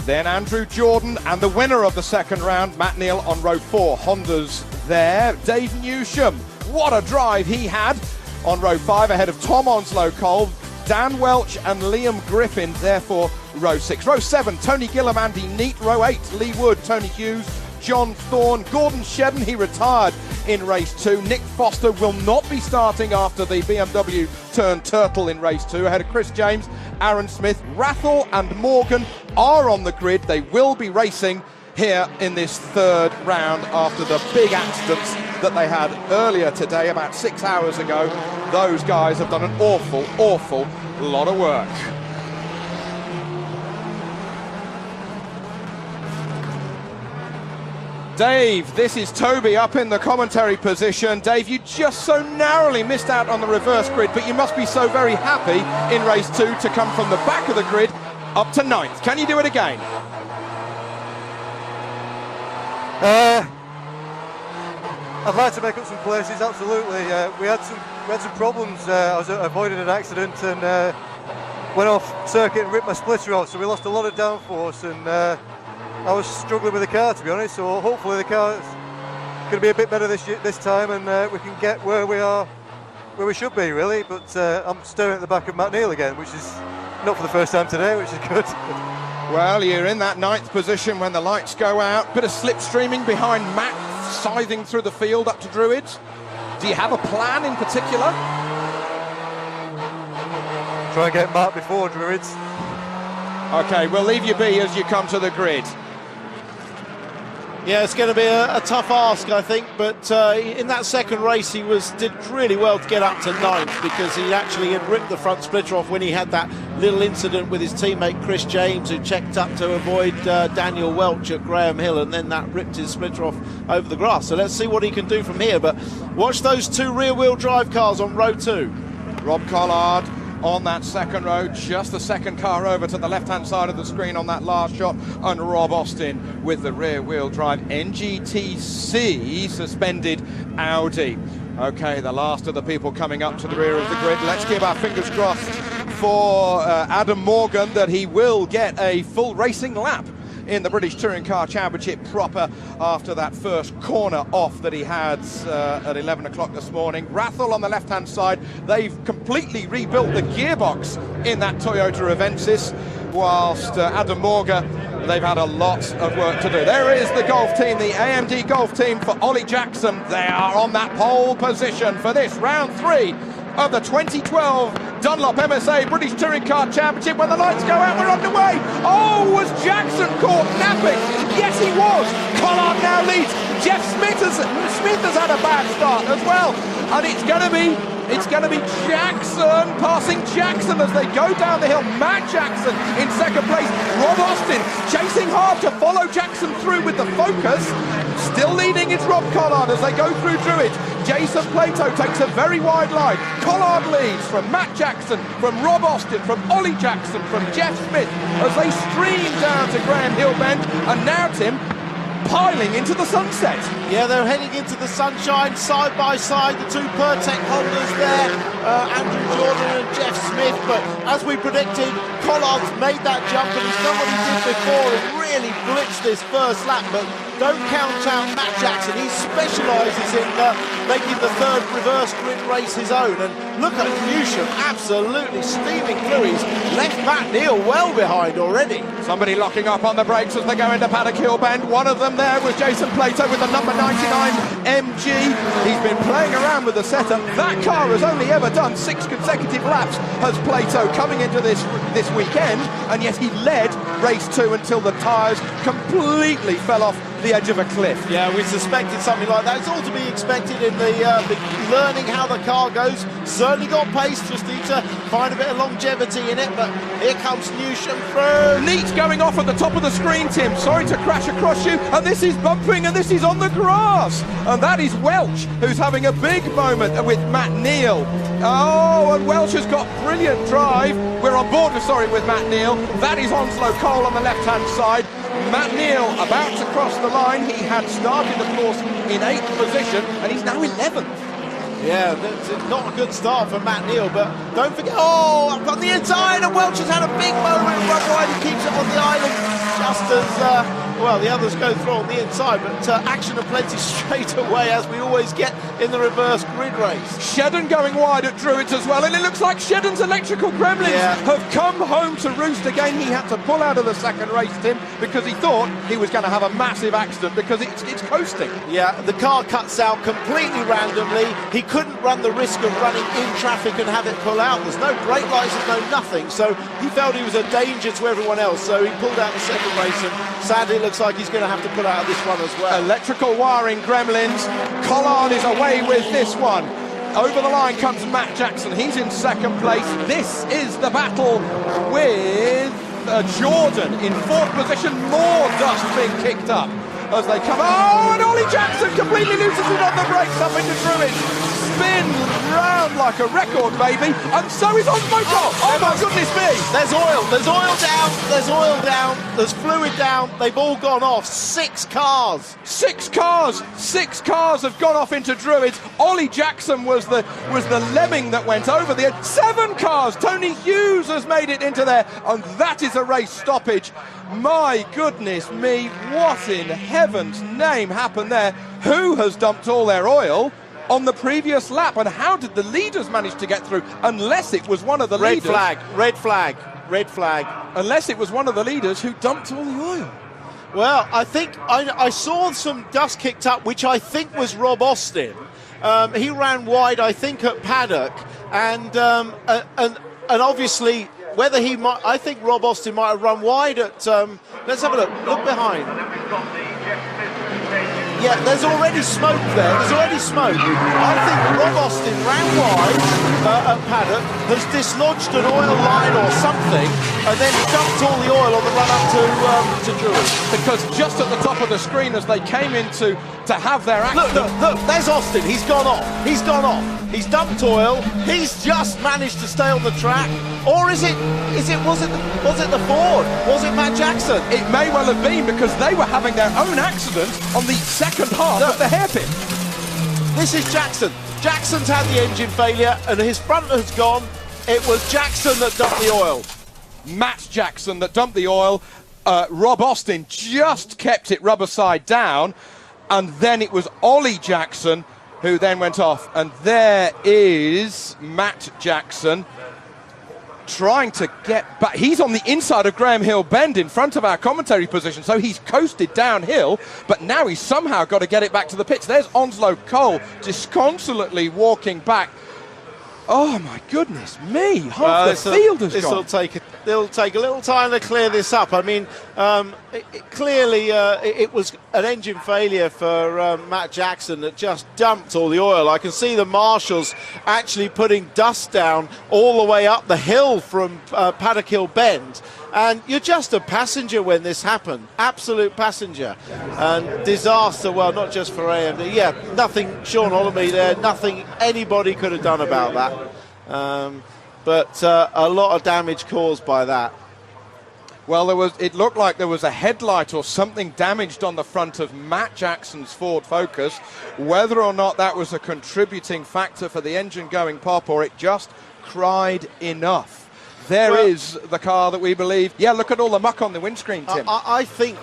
Then Andrew Jordan and the winner of the second round, Matt Neal, on row 4. Honda's there. Dave Newsham, what a drive he had on row 5 ahead of Tom Onslow-Cole, Dan Welch and Liam Griffin, therefore row 6. Row 7, Tony Gillam, Andy Neat. Row 8, Lee Wood, Tony Hughes, John Thorne, Gordon Shedden, he retired in race 2. Nick Foster will not be starting after the BMW turned turtle in race 2, ahead of Chris James, Aaron Smith. Rathel and Morgan are on the grid. They will be racing here in this third round after the big accidents that they had earlier today, about 6 hours ago. Those guys have done an awful lot of work. Dave, this is Toby up in the commentary position. Dave, you just so narrowly missed out on the reverse grid, but you must be so very happy in race 2 to come from the back of the grid up to 9th. Can you do it again? I'd like to make up some places, absolutely. We had some problems. I avoided an accident and went off circuit and ripped my splitter out, so we lost a lot of downforce, and I was struggling with the car, to be honest. So hopefully the car's going to be a bit better this time, and we can get where we should be, really. But I'm staring at the back of Matt Neal again, which is not for the first time today, which is good. Well, you're in that 9th position when the lights go out. Bit of slipstreaming behind Matt, scything through the field up to Druids. Do you have a plan in particular? Try and get Matt before Druids. Okay, we'll leave you be as you come to the grid. Yeah, it's going to be a tough ask, I think, but in that second race he did really well to get up to 9th, because he actually had ripped the front splitter off when he had that little incident with his teammate Chris James, who checked up to avoid Daniel Welch at Graham Hill, and then that ripped his splitter off over the grass. So let's see what he can do from here, but watch those 2 rear-wheel drive cars on row 2. Rob Collard on that second row, just the second car over to the left-hand side of the screen on that last shot, and Rob Austin with the rear-wheel drive NGTC suspended Audi. Okay, the last of the people coming up to the rear of the grid. Let's keep our fingers crossed for Adam Morgan that he will get a full racing lap in the British Touring Car Championship proper after that first corner off that he had at 11 o'clock this morning. Rathel on the left-hand side, they've completely rebuilt the gearbox in that Toyota Avensis, whilst Adam Morgan, they've had a lot of work to do. There is the golf team, the AMD golf team for Ollie Jackson. They are on that pole position for this round 3 of the 2012 Dunlop MSA British Touring Car Championship. When the lights go out, we're underway. Oh, was Jackson caught napping? Yes, he was. Collard now leads. Jeff Smith has had a bad start as well, and it's going to be Jackson passing Jackson as they go down the hill. Matt Jackson in second place. Rob Austin chasing hard to follow Jackson through with the Focus. Still leading is Rob Collard as they go through Druid. Jason Plato takes a very wide line. Collard leads from Matt Jackson, from Rob Austin, from Ollie Jackson, from Jeff Smith as they stream down to Graham Hill Bend, and now, Tim, piling into the sunset. Yeah, they're heading into the sunshine side by side, the 2 Pertec Hondas there, Andrew Jordan and Jeff Smith. But as we predicted, Collard's made that jump, and he's done what he did before and really blitzed this first lap. But don't count out Matt Jackson. He specialises in making the third reverse grid race his own. And look at Newsham absolutely steaming through. He's left Matt Neal well behind already. Somebody locking up on the brakes as they go into Paddock Hill Bend. One of them there was Jason Plato with the number 99 MG. He's been playing around with the setup. That car has only ever done 6 consecutive laps, has Plato, coming into this weekend, and yet he led race 2 until the tyres completely fell off the edge of a cliff. Yeah, we suspected something like that. It's all to be expected in the learning how the car goes. Certainly got pace, just need to find a bit of longevity in it, but here comes Newsham through. Neat going off at the top of the screen, Tim. Sorry to crash across you, and this is bumping, and this is on the grass. And that is Welch, who's having a big moment with Matt Neal. Oh, and Welch has got brilliant drive. We're on board, with Matt Neal. That is Onslow Cole on the left-hand side. Matt Neal about to cross the line. He had started, of course, in 8th position, and he's now 11th. Yeah, that's not a good start for Matt Neal, but don't forget, oh, up on the inside, and Welch has had a big moment and run wide. He keeps it on the island just as, well, the others go through on the inside, but action aplenty straight away, as we always get in the reverse grid race. Shedden going wide at Druids as well, and it looks like Shedden's electrical gremlins have come home to roost again. He had to pull out of the second race, Tim, because he thought he was going to have a massive accident because it's coasting. Yeah, the car cuts out completely randomly. He couldn't run the risk of running in traffic and have it pull out. There's no brake lights, there's no nothing, so he felt he was a danger to everyone else, so he pulled out the second race, and sadly it looks like he's going to have to pull out of this one as well. Electrical wiring gremlins. Collard is away with this one. Over the line comes Matt Jackson. He's in second place. This is the battle with Jordan in 4th position. More dust being kicked up as they come. Oh, and Ollie Jackson completely loses it on the brakes up into Druids. Spin round like a record, baby, and so is Onslow Cole. Oh my goodness me! There's oil down, there's fluid down. They've all gone off. 6 cars. 6 cars have gone off into Druids. Ollie Jackson was the lemming that went over the edge. 7 cars. Tony Hughes has made it into there, and that is a race stoppage. My goodness me, what in heaven's name happened there? Who has dumped all their oil on the previous lap, and how did the leaders manage to get through? Unless it was one of the leaders. Red flag. Unless it was one of the leaders who dumped all the oil. Well, I think I saw some dust kicked up, which I think was Rob Austin. He ran wide, I think, at paddock, and obviously whether he might, I think Rob Austin might have run wide at. Let's have a look. Look behind. Yeah, there's already smoke there. I think Rob Austin ran wide at paddock, has dislodged an oil line or something, and then dumped all the oil on the run up to Druids. Because just at the top of the screen, as they came in to have their action. Look, there's Austin. He's gone off. He's dumped oil. He's just managed to stay on the track. Or was it the Ford? Was it Matt Jackson? It may well have been, because they were having their own accident on the second half of the hairpin. This is Jackson. Jackson's had the engine failure and his front has gone. It was Jackson that dumped the oil. Matt Jackson that dumped the oil. Rob Austin just kept it rubber side down, and then it was Ollie Jackson who then went off. And there is Matt Jackson trying to get back. He's on the inside of Graham Hill Bend in front of our commentary position, so he's coasted downhill, but now he's somehow got to get it back to the pits. There's Onslow Cole disconsolately walking back. Oh my goodness me, half the field has gone. It'll take a little time to clear this up. I mean, clearly it was an engine failure for Matt Jackson that just dumped all the oil. I can see the marshals actually putting dust down all the way up the hill from Paddock Hill Bend. And you're just a passenger when this happened, absolute passenger. And disaster, well, not just for AMD. Yeah, nothing, Sean Hollamy there, nothing anybody could have done about that. But a lot of damage caused by that. Well, it looked like there was a headlight or something damaged on the front of Matt Jackson's Ford Focus. Whether or not that was a contributing factor for the engine going pop, or it just cried enough. There is the car that we believe. Yeah, look at all the muck on the windscreen, Tim. I think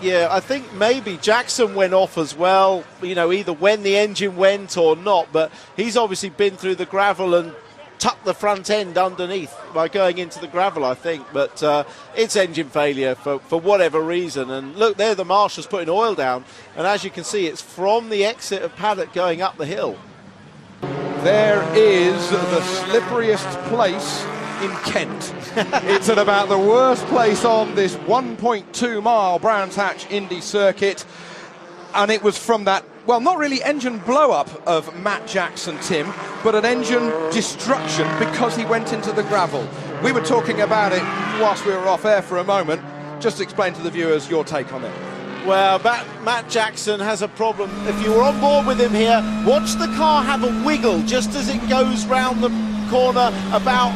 maybe Jackson went off as well, you know, either when the engine went or not, but he's obviously been through the gravel and tucked the front end underneath by going into the gravel, I think. But it's engine failure for whatever reason. And look, there the marshals putting oil down, and as you can see, it's from the exit of paddock going up the hill. There is the slipperiest place in Kent. It's at about the worst place on this 1.2 mile Brands Hatch Indy circuit. And it was from that, well, not really engine blow-up of Matt Jackson, Tim, but an engine destruction because he went into the gravel. We were talking about it whilst we were off air for a moment. Just explain to the viewers your take on it. Well, Matt Jackson has a problem. If you were on board with him here, watch the car have a wiggle just as it goes round the corner about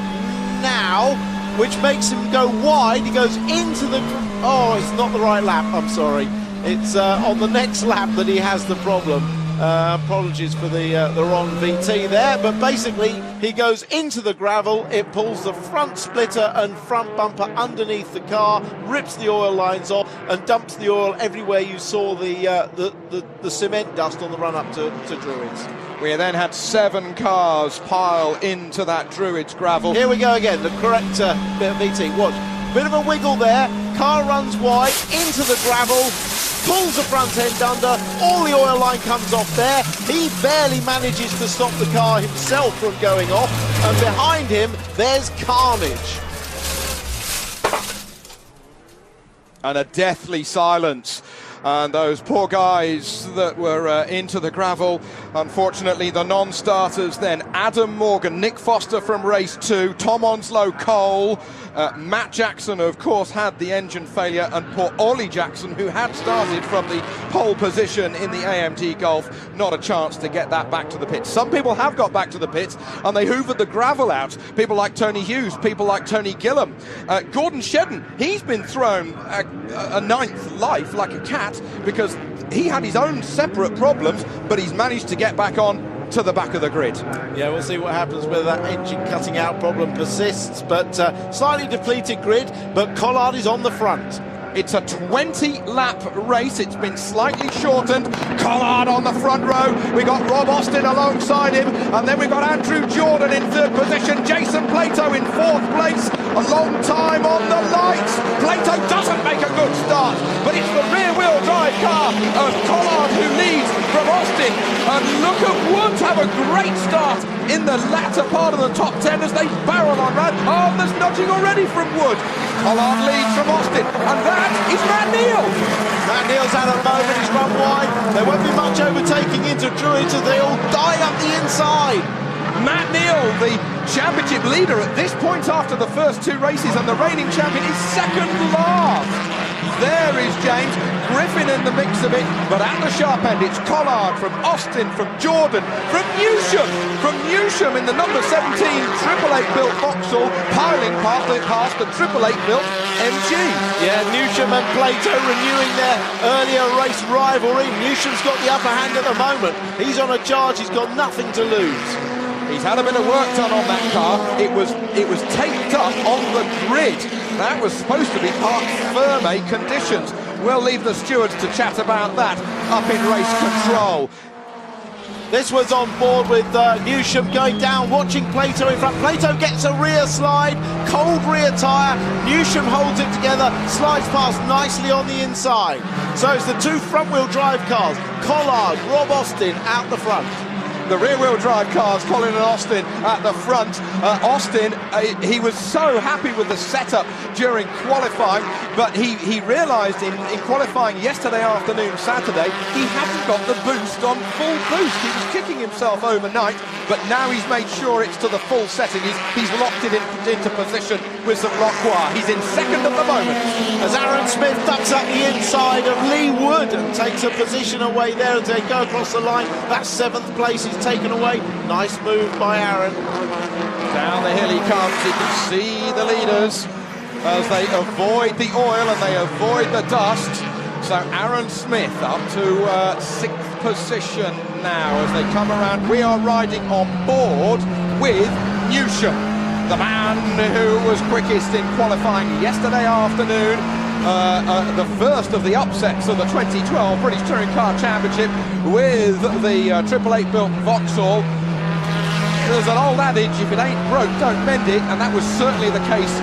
now, which makes him go wide. He goes into the... Oh, it's not the right lap, I'm sorry. It's on the next lap that he has the problem. Apologies for the wrong VT there, but basically he goes into the gravel, it pulls the front splitter and front bumper underneath the car, rips the oil lines off and dumps the oil everywhere you saw the cement dust on the run up to Druids. We then had 7 cars pile into that Druids gravel. Here we go again, the correct bit of VT. Watch, bit of a wiggle there, car runs wide into the gravel, pulls the front end under, all the oil line comes off there. He barely manages to stop the car himself from going off, and behind him there's carnage. And a deathly silence. And those poor guys that were into the gravel, unfortunately the non-starters then, Adam Morgan, Nick Foster from race 2, Tom Onslow Cole, Matt Jackson of course had the engine failure, and poor Ollie Jackson, who had started from the pole position in the AMG Golf, not a chance to get that back to the pits. Some people have got back to the pits and they hoovered the gravel out, people like Tony Hughes, people like Tony Gillam. Gordon Shedden, he's been thrown a 9th life like a cat because he had his own separate problems, but he's managed to get back on to the back of the grid. Yeah, we'll see what happens whether that engine cutting out problem persists, but slightly depleted grid, but Collard is on the front. It's a 20-lap race. It's been slightly shortened. Collard on the front row. We got Rob Austin alongside him, and then we've got Andrew Jordan in 3rd position. Jason Plato in 4th place. A long time on the lights. Plato doesn't make a good start, but it's the rear-wheel drive car of Collard who leads from Austin. And look at Wood have a great start in the latter part of the top 10 as they barrel on round. Oh, there's nudging already from Wood. Collard leads from Austin, and that is Matt Neal. Matt Neal's out at the moment, he's run wide. There won't be much overtaking into Druids as they all die up the inside. Matt Neal, the championship leader at this point after the first 2 races, and the reigning champion is second last. There is James Griffin in the mix of it, but at the sharp end it's Collard from Austin, from Jordan, from Newsham in the number 17 888 built Vauxhall, piling past the 888 built MG. Yeah, Newsham and Plato renewing their earlier race rivalry. Newsham's got the upper hand at the moment. He's on a charge, he's got nothing to lose. He's had a bit of work done on that car. It was taped up on the grid. That was supposed to be parc fermé conditions. We'll leave the stewards to chat about that up in race control. This was on board with Newsham going down, watching Plato in front. Plato gets a rear slide, cold rear tyre. Newsham holds it together, slides past nicely on the inside. So it's the 2 front-wheel drive cars. Collard, Rob Austin out the front. The rear-wheel drive cars, Colin and Austin at the front. Austin, he was so happy with the setup during qualifying, but he realised in qualifying yesterday afternoon, Saturday, he hadn't got the boost on full boost. He was kicking himself overnight, but now he's made sure it's to the full setting. He's locked it into position with some lock wire. He's in second at the moment. As Aaron Smith ducks up the inside of Lee Wood and takes a position away there as they go across the line. That 7th place is taken away. Nice move by Aaron. Down the hill he comes. You can see the leaders as they avoid the oil and they avoid the dust. So Aaron Smith up to 6th position now as they come around. We are riding on board with Newsham, the man who was quickest in qualifying yesterday afternoon. The first of the upsets of the 2012 British Touring Car Championship with the 888 built Vauxhall. There's an old adage, if it ain't broke, don't mend it, and that was certainly the case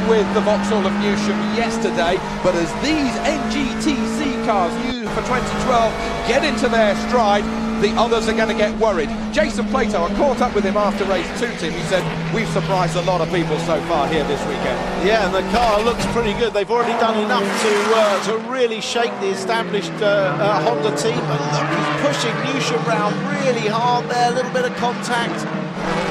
with the Vauxhall of Newsham yesterday, but as these NGTC cars used for 2012 get into their stride, the others are going to get worried. Jason Plato, I caught up with him after race 2, Tim. He said, we've surprised a lot of people so far here this weekend. Yeah, and the car looks pretty good. They've already done enough to really shake the established Honda team. But look, he's pushing Newsham round really hard there, a little bit of contact.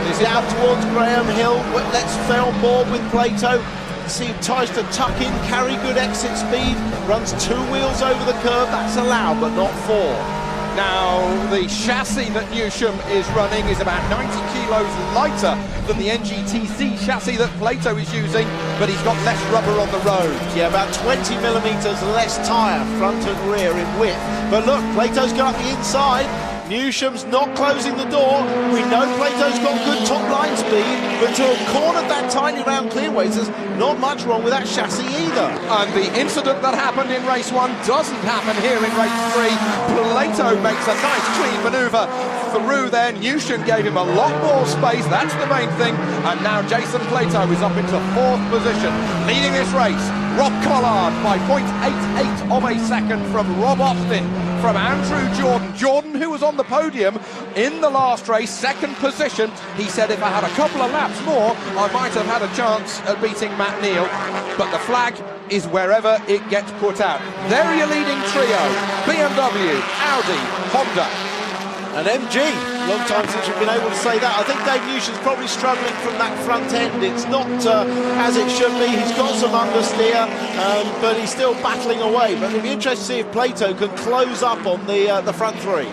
He's down towards Graham Hill. Let's stay on board with Plato. See, tries to tuck in, carry good exit speed, runs 2 wheels over the curve. That's allowed, but not 4. Now, the chassis that Newsham is running is about 90 kilos lighter than the NGTC chassis that Plato is using, but he's got less rubber on the road. Yeah, about 20 millimetres less tyre, front and rear in width. But look, Plato's got up the inside. Newsham's not closing the door. We know Plato's got good top line speed, but to have cornered that tiny round clearways, there's not much wrong with that chassis either. And the incident that happened in race 1 doesn't happen here in race 3. Plato makes a nice clean manoeuvre through there. Newsham gave him a lot more space, that's the main thing. And now Jason Plato is up into 4th position, leading this race. Rob Collard by 0.88 of a second from Rob Austin, from Andrew Jordan. Jordan, who was on the podium in the last race, 2nd position. He said, if I had a couple of laps more, I might have had a chance at beating Matt Neal. But the flag is wherever it gets put out. They're your leading trio: BMW, Audi, Honda. And MG, long time since we've been able to say that. I think Dave Newsham's probably struggling from that front end. It's not as it should be. He's got some understeer, but he's still battling away. But it'll be interesting to see if Plato can close up on the front 3.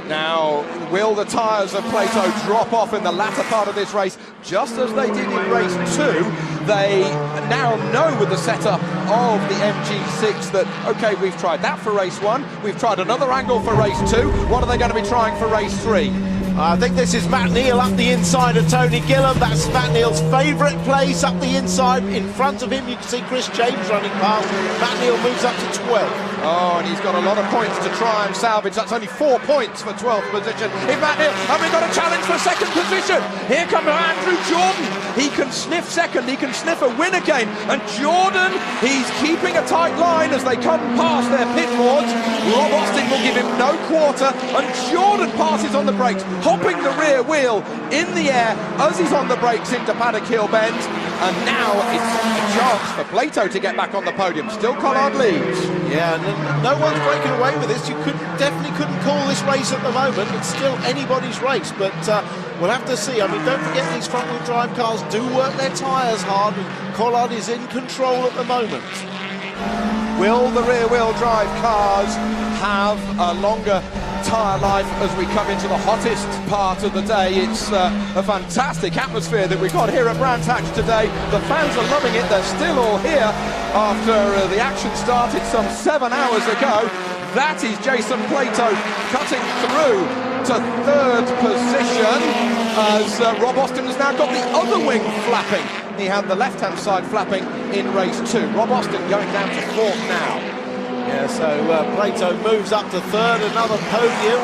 Now, will the tyres of Plato drop off in the latter part of this race, just as they did in race 2? They now know with the setup of the MG6 that, OK, we've tried that for race 1, we've tried another angle for race 2, what are they going to be trying for race 3? I think this is Matt Neal up the inside of Tony Gillam. That's Matt Neal's favourite place, up the inside. In front of him, you can see Chris James running past. Matt Neal moves up to 12. Oh, and he's got a lot of points to try and salvage. That's only 4 points for 12th position. In Matt Neal, and we've got a challenge for 2nd position. Here comes Andrew Jordan. He can sniff 2nd, he can sniff a win again. And Jordan, he's keeping a tight line as they come past their pit boards. Rob Austin will give him no quarter, and Jordan passes on the brakes, hopping the rear wheel in the air as he's on the brakes into Paddock Hill Bend. And now it's a chance for Plato to get back on the podium. Still Collard leads. Yeah, no one's breaking away with this. You definitely couldn't call this race at the moment. It's still anybody's race, but we'll have to see. I mean, don't forget these front-wheel drive cars do work their tyres hard, and Collard is in control at the moment. Will the rear-wheel drive cars have a longer tyre life as we come into the hottest part of the day? It's a fantastic atmosphere that we've got here at Brands Hatch today. The fans are loving it. They're still all here after the action started some 7 hours ago. That is Jason Plato cutting through to 3rd position as Rob Austin has now got the other wing flapping. He had the left-hand side flapping in race 2. Rob Austin going down to 4th now. Yeah, so Plato moves up to 3rd, another podium.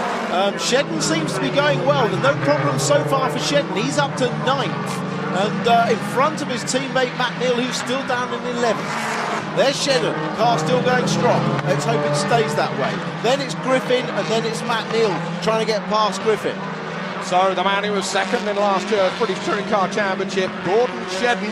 Shedden seems to be going well. There's no problem so far for Shedden. He's up to 9th. And in front of his teammate Matt Neal, who's still down in 11th. There's Shedden, car still going strong. Let's hope it stays that way. Then it's Griffin, and then it's Matt Neal trying to get past Griffin. So the man who was 2nd in last year's British Touring Car Championship, Gordon Shedden,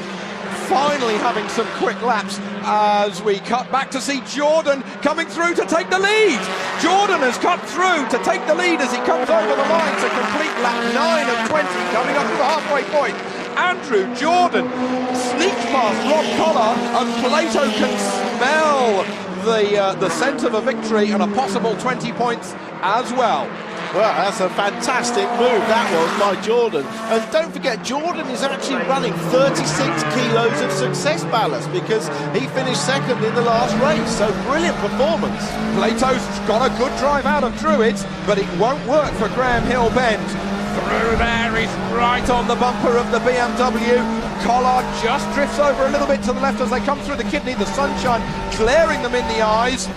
finally having some quick laps as we cut back to see Jordan coming through to take the lead. Jordan has cut through to take the lead as he comes over the line to complete lap 9 of 20, coming up to the halfway point. Andrew Jordan sneaks past Rob Collard, and Plato can smell the scent of a victory and a possible 20 points as well. Well, that's a fantastic move that was by Jordan. And don't forget, Jordan is actually running 36 kilos of success ballast because he finished 2nd in the last race. So brilliant performance. Plato's got a good drive out of Druids, but it won't work for Graham Hill Bend. Through there, he's right on the bumper of the BMW. Collard just drifts over a little bit to the left as they come through the kidney, the sunshine glaring them in the eyes.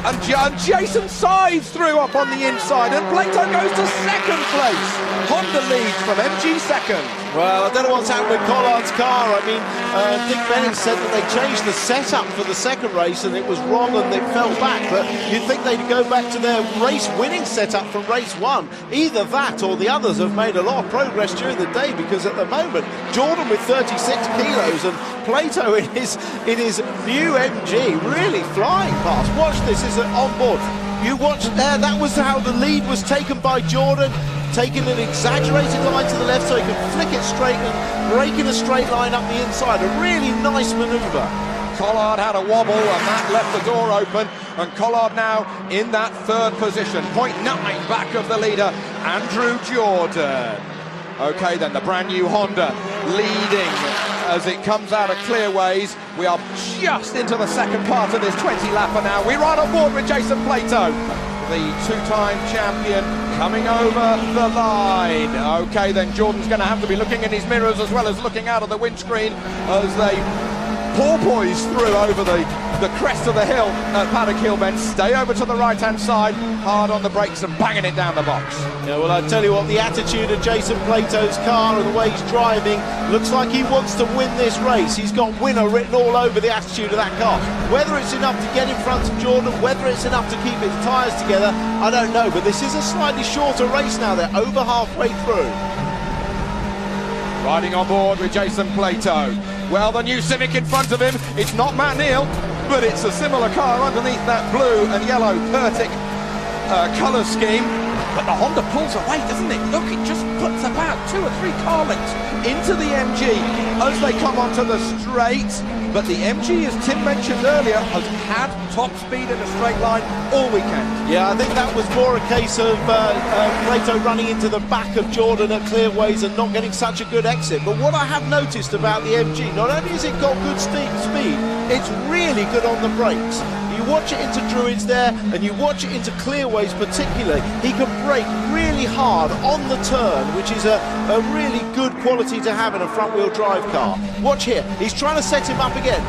And Jason sides through up on the inside, and Plato goes to 2nd place. Honda leads from MG 2nd. Well, I don't know what's happened with Collard's car. I mean, Dick Bennett said that they changed the setup for the second race and it was wrong and they fell back. But you'd think they'd go back to their race-winning setup from race 1. Either that or the others have made a lot of progress during the day, because at the moment, Jordan with 36 kilos and Plato in his new MG really flying past. Watch this, is it on board? You watch there, that was how the lead was taken by Jordan. Taking an exaggerated line to the left so he can flick it straight and break in a straight line up the inside. A really nice manoeuvre. Collard had a wobble and that left the door open, and Collard now in that third position, 0.9 back of the leader, Andrew Jordan. Okay then, the brand new Honda leading as it comes out of Clearways. We are just into the second part of this 20-lapper now. We're right on board with Jason Plato, the two-time champion, coming over the line. Okay then, Jordan's going to have to be looking in his mirrors as well as looking out of the windscreen as they porpoise through over the crest of the hill at Paddock Hill Bend. Stay over to the right-hand side, hard on the brakes and banging it down the box. Yeah, well, I tell you what, the attitude of Jason Plato's car and the way he's driving looks like he wants to win this race. He's got winner written all over the attitude of that car. Whether it's enough to get in front of Jordan, whether it's enough to keep his tyres together, I don't know, but this is a slightly shorter race now. They're over halfway through. Riding on board with Jason Plato. Well, the new Civic in front of him, it's not Matt Neal, but it's a similar car underneath that blue and yellow Pertic colour scheme. But the Honda pulls away, doesn't it? Look, it just puts about 2 or 3 car lengths into the MG as they come onto the straight. But the MG, as Tim mentioned earlier, has had top speed in a straight line all weekend. Yeah, I think that was more a case of Plato running into the back of Jordan at Clearways and not getting such a good exit. But what I have noticed about the MG, not only has it got good speed, it's really good on the brakes. You watch it into Druids there, and you watch it into Clearways particularly. He can brake really hard on the turn, which is a really good quality to have in a front-wheel drive car. Watch here, he's trying to set him up again.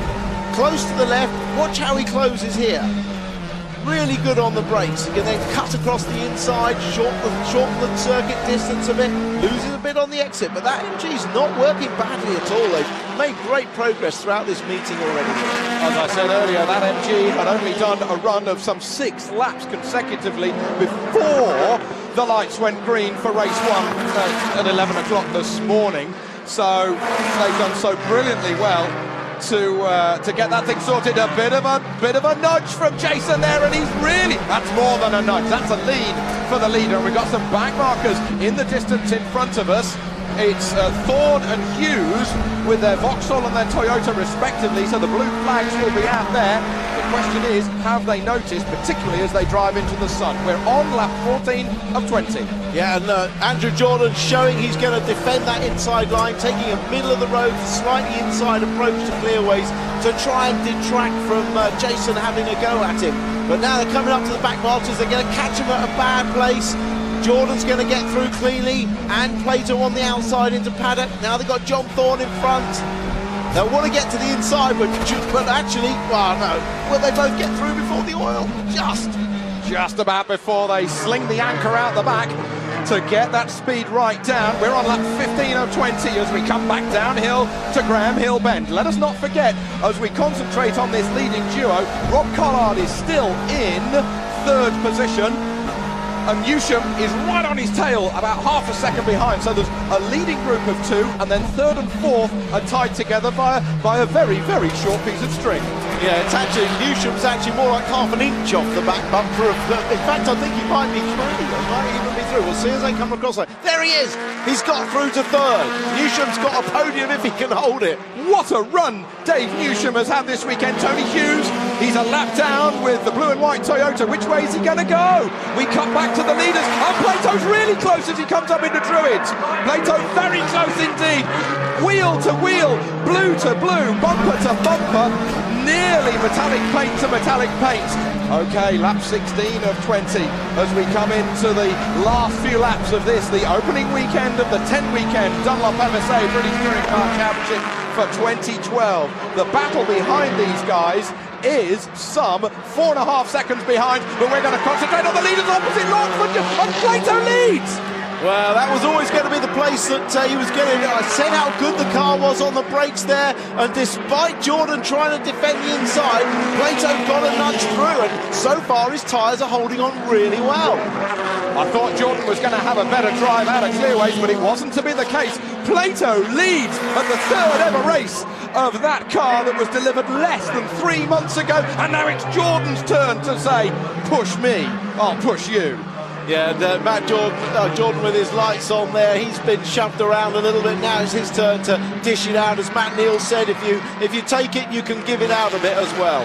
Close to the left, watch how he closes here. Really good on the brakes. He can then cut across the inside, shorten the circuit distance a bit, loses a bit on the exit, but that MG's not working badly at all. They've made great progress throughout this meeting already. As I said earlier, that MG had only done a run of some 6 laps consecutively before the lights went green for race 1 at 11 o'clock this morning. So they've done so brilliantly well to get that thing sorted. A bit of a nudge from Jason there, and that's more than a nudge, that's a lead for the leader. And we've got some back markers in the distance in front of us. It's Thorne and Hughes with their Vauxhall and their Toyota respectively, so the blue flags will be out there. The question is, have they noticed, particularly as they drive into the sun? We're on lap 14 of 20. Yeah, and Andrew Jordan showing he's going to defend that inside line, taking a middle of the road, slightly inside approach to Clearways to try and detract from Jason having a go at him. But now they're coming up to the back markers, they're going to catch him at a bad place. Jordan's going to get through cleanly, and Plato on the outside into Paddock. Now they've got John Thorne in front. They'll want to get to the inside, but actually, well, no. Will they both get through before the oil? Just about before they sling the anchor out the back to get that speed right down. We're on lap 15 of 20 as we come back downhill to Graham Hill Bend. Let us not forget, as we concentrate on this leading duo, Rob Collard is still in third position, and Newsham is right on his tail, about half a second behind. So there's a leading group of 2, and then third and fourth are tied together by a very, very short piece of string. Yeah, it's actually, Newsham's actually more like half an inch off the back bumper of in fact, I think he might be through. He might even be through. We'll see as they come across. There he is! He's got through to third. Newsham's got a podium if he can hold it. What a run Dave Newsham has had this weekend. Tony Hughes, he's a lap down with the blue and white Toyota. Which way is he going to go? We cut back to the leaders, and Plato's really close as he comes up into Druids. Plato very close indeed. Wheel to wheel, blue to blue, bumper to bumper, nearly metallic paint to metallic paint. Okay, lap 16 of 20 as we come into the last few laps of this, the opening weekend of the 10 weekend Dunlop MSA British Touring Car Championship for 2012. The battle behind these guys is some 4.5 seconds behind, but we're going to concentrate on the leaders opposite Lawrence, and Plato leads! Well, that was always going to be the place that he was getting. I said how good the car was on the brakes there, and despite Jordan trying to defend the inside, Plato got a nudge through, and so far his tyres are holding on really well. I thought Jordan was going to have a better drive out of clearways, but it wasn't to be the case. Plato leads at the third ever race of that car that was delivered less than 3 months ago, and now it's Jordan's turn to say, push me, I'll push you. Yeah, and Matt Jordan with his lights on there, he's been shoved around a little bit. Now it's his turn to dish it out. As Matt Neal said, if you take it, you can give it out a bit as well.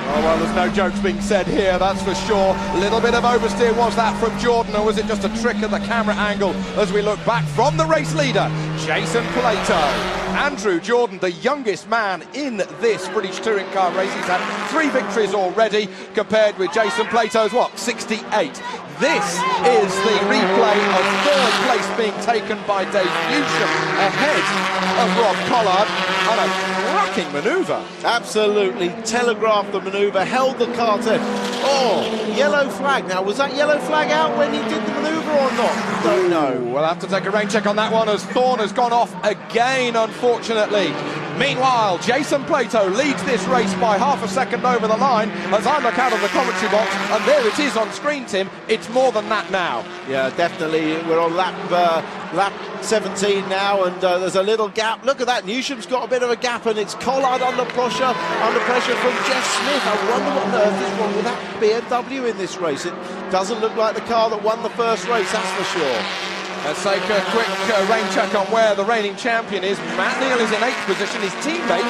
Oh, well, there's no jokes being said here, that's for sure. A little bit of oversteer, was that from Jordan, or was it just a trick of the camera angle as we look back from the race leader, Jason Plato? Andrew Jordan, the youngest man in this British touring car race. He's had 3 victories already, compared with Jason Plato's, 68. This is the replay of third place being taken by Dave Newsham ahead of Rob Collard, and a cracking manoeuvre. Absolutely telegraphed the manoeuvre, held the car to... Oh, yellow flag. Now, was that yellow flag out when he did the manoeuvre or not? Don't know. We'll have to take a rain check on that one, as Thorne has gone off again, unfortunately. Meanwhile, Jason Plato leads this race by half a second over the line as I look out of the commentary box, and there it is on screen, Tim. It's more than that now. Yeah, definitely. We're on lap 17 now, and there's a little gap. Look at that. Newsham's got a bit of a gap, and it's Collard under pressure from Jeff Smith. I wonder what on earth is wrong with that BMW in this race. It doesn't look like the car that won the first race, that's for sure. Let's take a quick rain check on where the reigning champion is. Matt Neal is in 8th position. His teammate,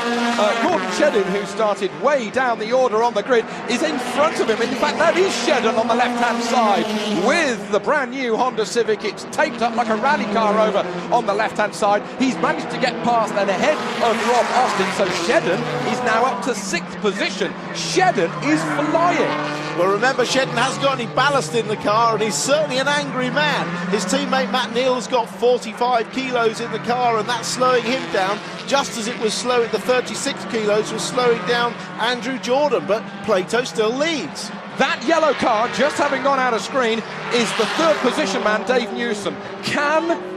Gordon Shedden, who started way down the order on the grid, is in front of him. In fact, that is Shedden on the left-hand side with the brand new Honda Civic. It's taped up like a rally car over on the left-hand side. He's managed to get past and ahead of Rob Austin, so Shedden is now up to 6th position. Shedden is flying. Well, remember, Shedden hasn't got any ballast in the car, and he's certainly an angry man. His teammate Matt Neal's got 45 kilos in the car, and that's slowing him down, just as it was slowing, the 36 kilos was slowing down Andrew Jordan, but Plato still leads. That yellow car, just having gone out of screen, is the 3rd position man, Dave Newsham. Can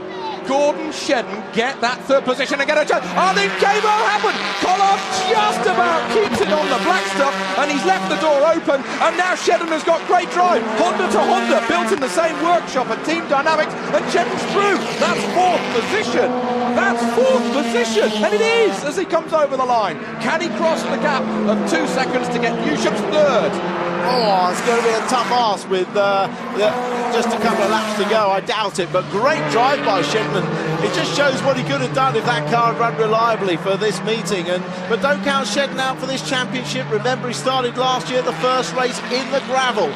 Gordon Shedden get that 3rd position and get a chance? Oh, the game will happen! Collard just about keeps it on the black stuff, and he's left the door open, and now Shedden has got great drive. Honda to Honda, built in the same workshop at Team Dynamics, and Shedden's through. That's 4th position. That's 4th position, and it is as he comes over the line. Can he cross the gap of 2 seconds to get Newsham's 3rd? Oh, it's going to be a tough ask with just a couple of laps to go. I doubt it, but great drive by Shedden. It just shows what he could have done if that car had run reliably for this meeting. But don't count Shedden out for this championship. Remember, he started last year at the first race in the gravel.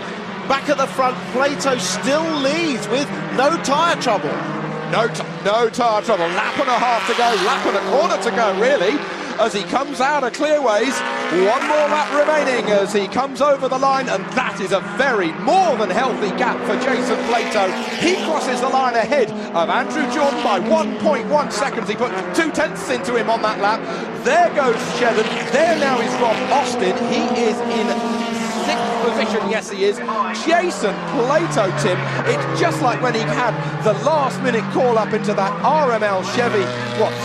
Back at the front, Plato still leads with no tyre trouble. No tyre trouble. Lap and a half to go, lap and a quarter to go, really, as he comes out of clearways. 1 more lap remaining as he comes over the line, and that is a very more than healthy gap for Jason Plato. He crosses the line ahead of Andrew Jordan by 1.1 seconds. He put 2/10 into him on that lap. There goes Shedden. There now is Rob Austin. He is in 6th position, yes he is. Jason Plato, Tim, it's just like when he had the last minute call up into that RML Chevy,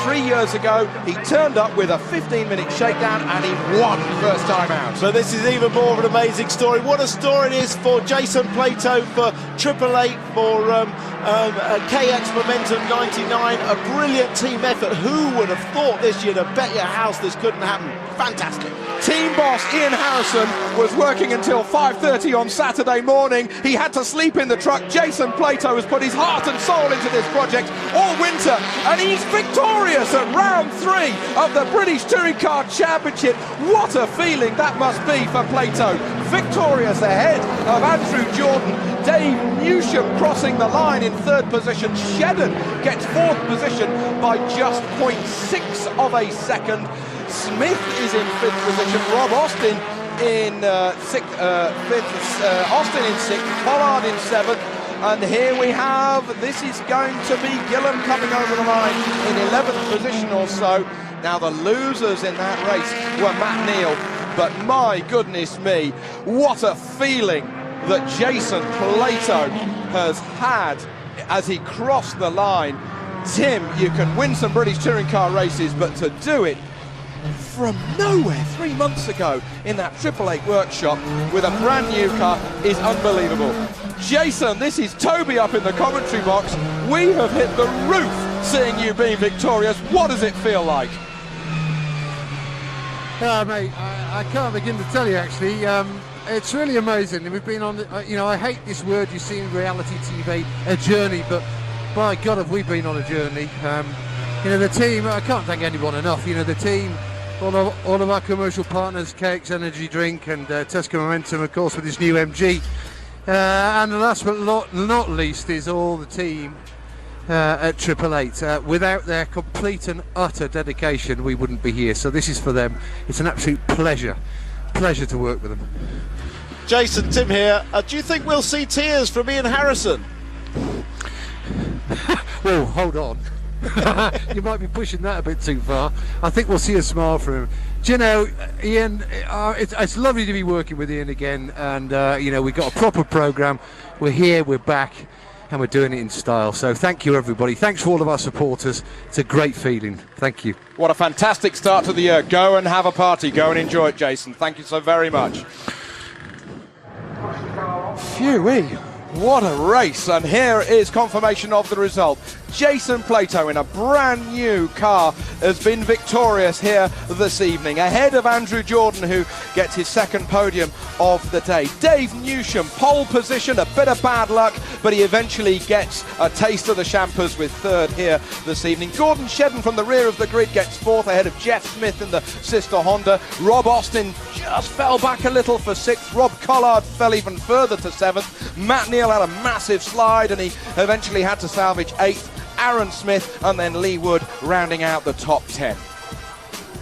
3 years ago. He turned up with a 15-minute shakedown and he won first time out. So this is even more of an amazing story. What a story it is for Jason Plato, for Triple Eight, for KX Momentum 99, a brilliant team effort. Who would have thought this year? To bet your house this couldn't happen. Fantastic. Team boss Ian Harrison was working until 5:30 on Saturday morning. He had to sleep in the truck. Jason Plato has put his heart and soul into this project all winter, and he's victorious at round 3 of the British Touring Car Championship. What a feeling that must be for Plato. Victorious ahead of Andrew Jordan. Dave Newsham crossing the line in 3rd position. Shedden gets 4th position by just 0.6 of a second. Smith is in 5th position. Rob Austin in 6th. Austin in 6th. Pollard in 7th. And here we have, this is going to be Gillen coming over the line in 11th position or so. Now the losers in that race were Matt Neal, but my goodness me, what a feeling that Jason Plato has had as he crossed the line. Tim, you can win some British touring car races, but to do it from nowhere 3 months ago in that 888 workshop with a brand new car is unbelievable. Jason, this is Toby up in the commentary box. We have hit the roof seeing you being victorious. What does it feel like? Mate, I can't begin to tell you actually. It's really amazing. We've been on, I hate this word you see in reality TV, a journey, but by God have we been on a journey. The team, I can't thank anyone enough. The team, all of our commercial partners, Cakes Energy Drink and Tesco Momentum, of course, with this new MG. And last but not least is all the team at 888. Without their complete and utter dedication, we wouldn't be here. So this is for them. It's an absolute pleasure to work with them. Jason, Tim here. Do you think we'll see tears from Ian Harrison? Well, hold on. You might be pushing that a bit too far. I think we'll see a smile from him. Do you know, Ian, it's lovely to be working with Ian again, and we've got a proper programme. We're here, we're back, and we're doing it in style. So thank you, everybody. Thanks for all of our supporters. It's a great feeling. Thank you. What a fantastic start to the year. Go and have a party. Go and enjoy it, Jason. Thank you so very much. Phew-wee. What a race, and here is confirmation of the result. Jason Plato in a brand new car has been victorious here this evening, ahead of Andrew Jordan, who gets his second podium of the day. Dave Newsham, pole position, a bit of bad luck, but he eventually gets a taste of the champers with third here this evening. Gordon Shedden from the rear of the grid gets fourth, ahead of Jeff Smith in the sister Honda. Rob Austin just fell back a little for sixth. Rob Collard fell even further to seventh. Matt Neal had a massive slide and he eventually had to salvage eighth. Aaron Smith and then Lee Wood rounding out the top 10.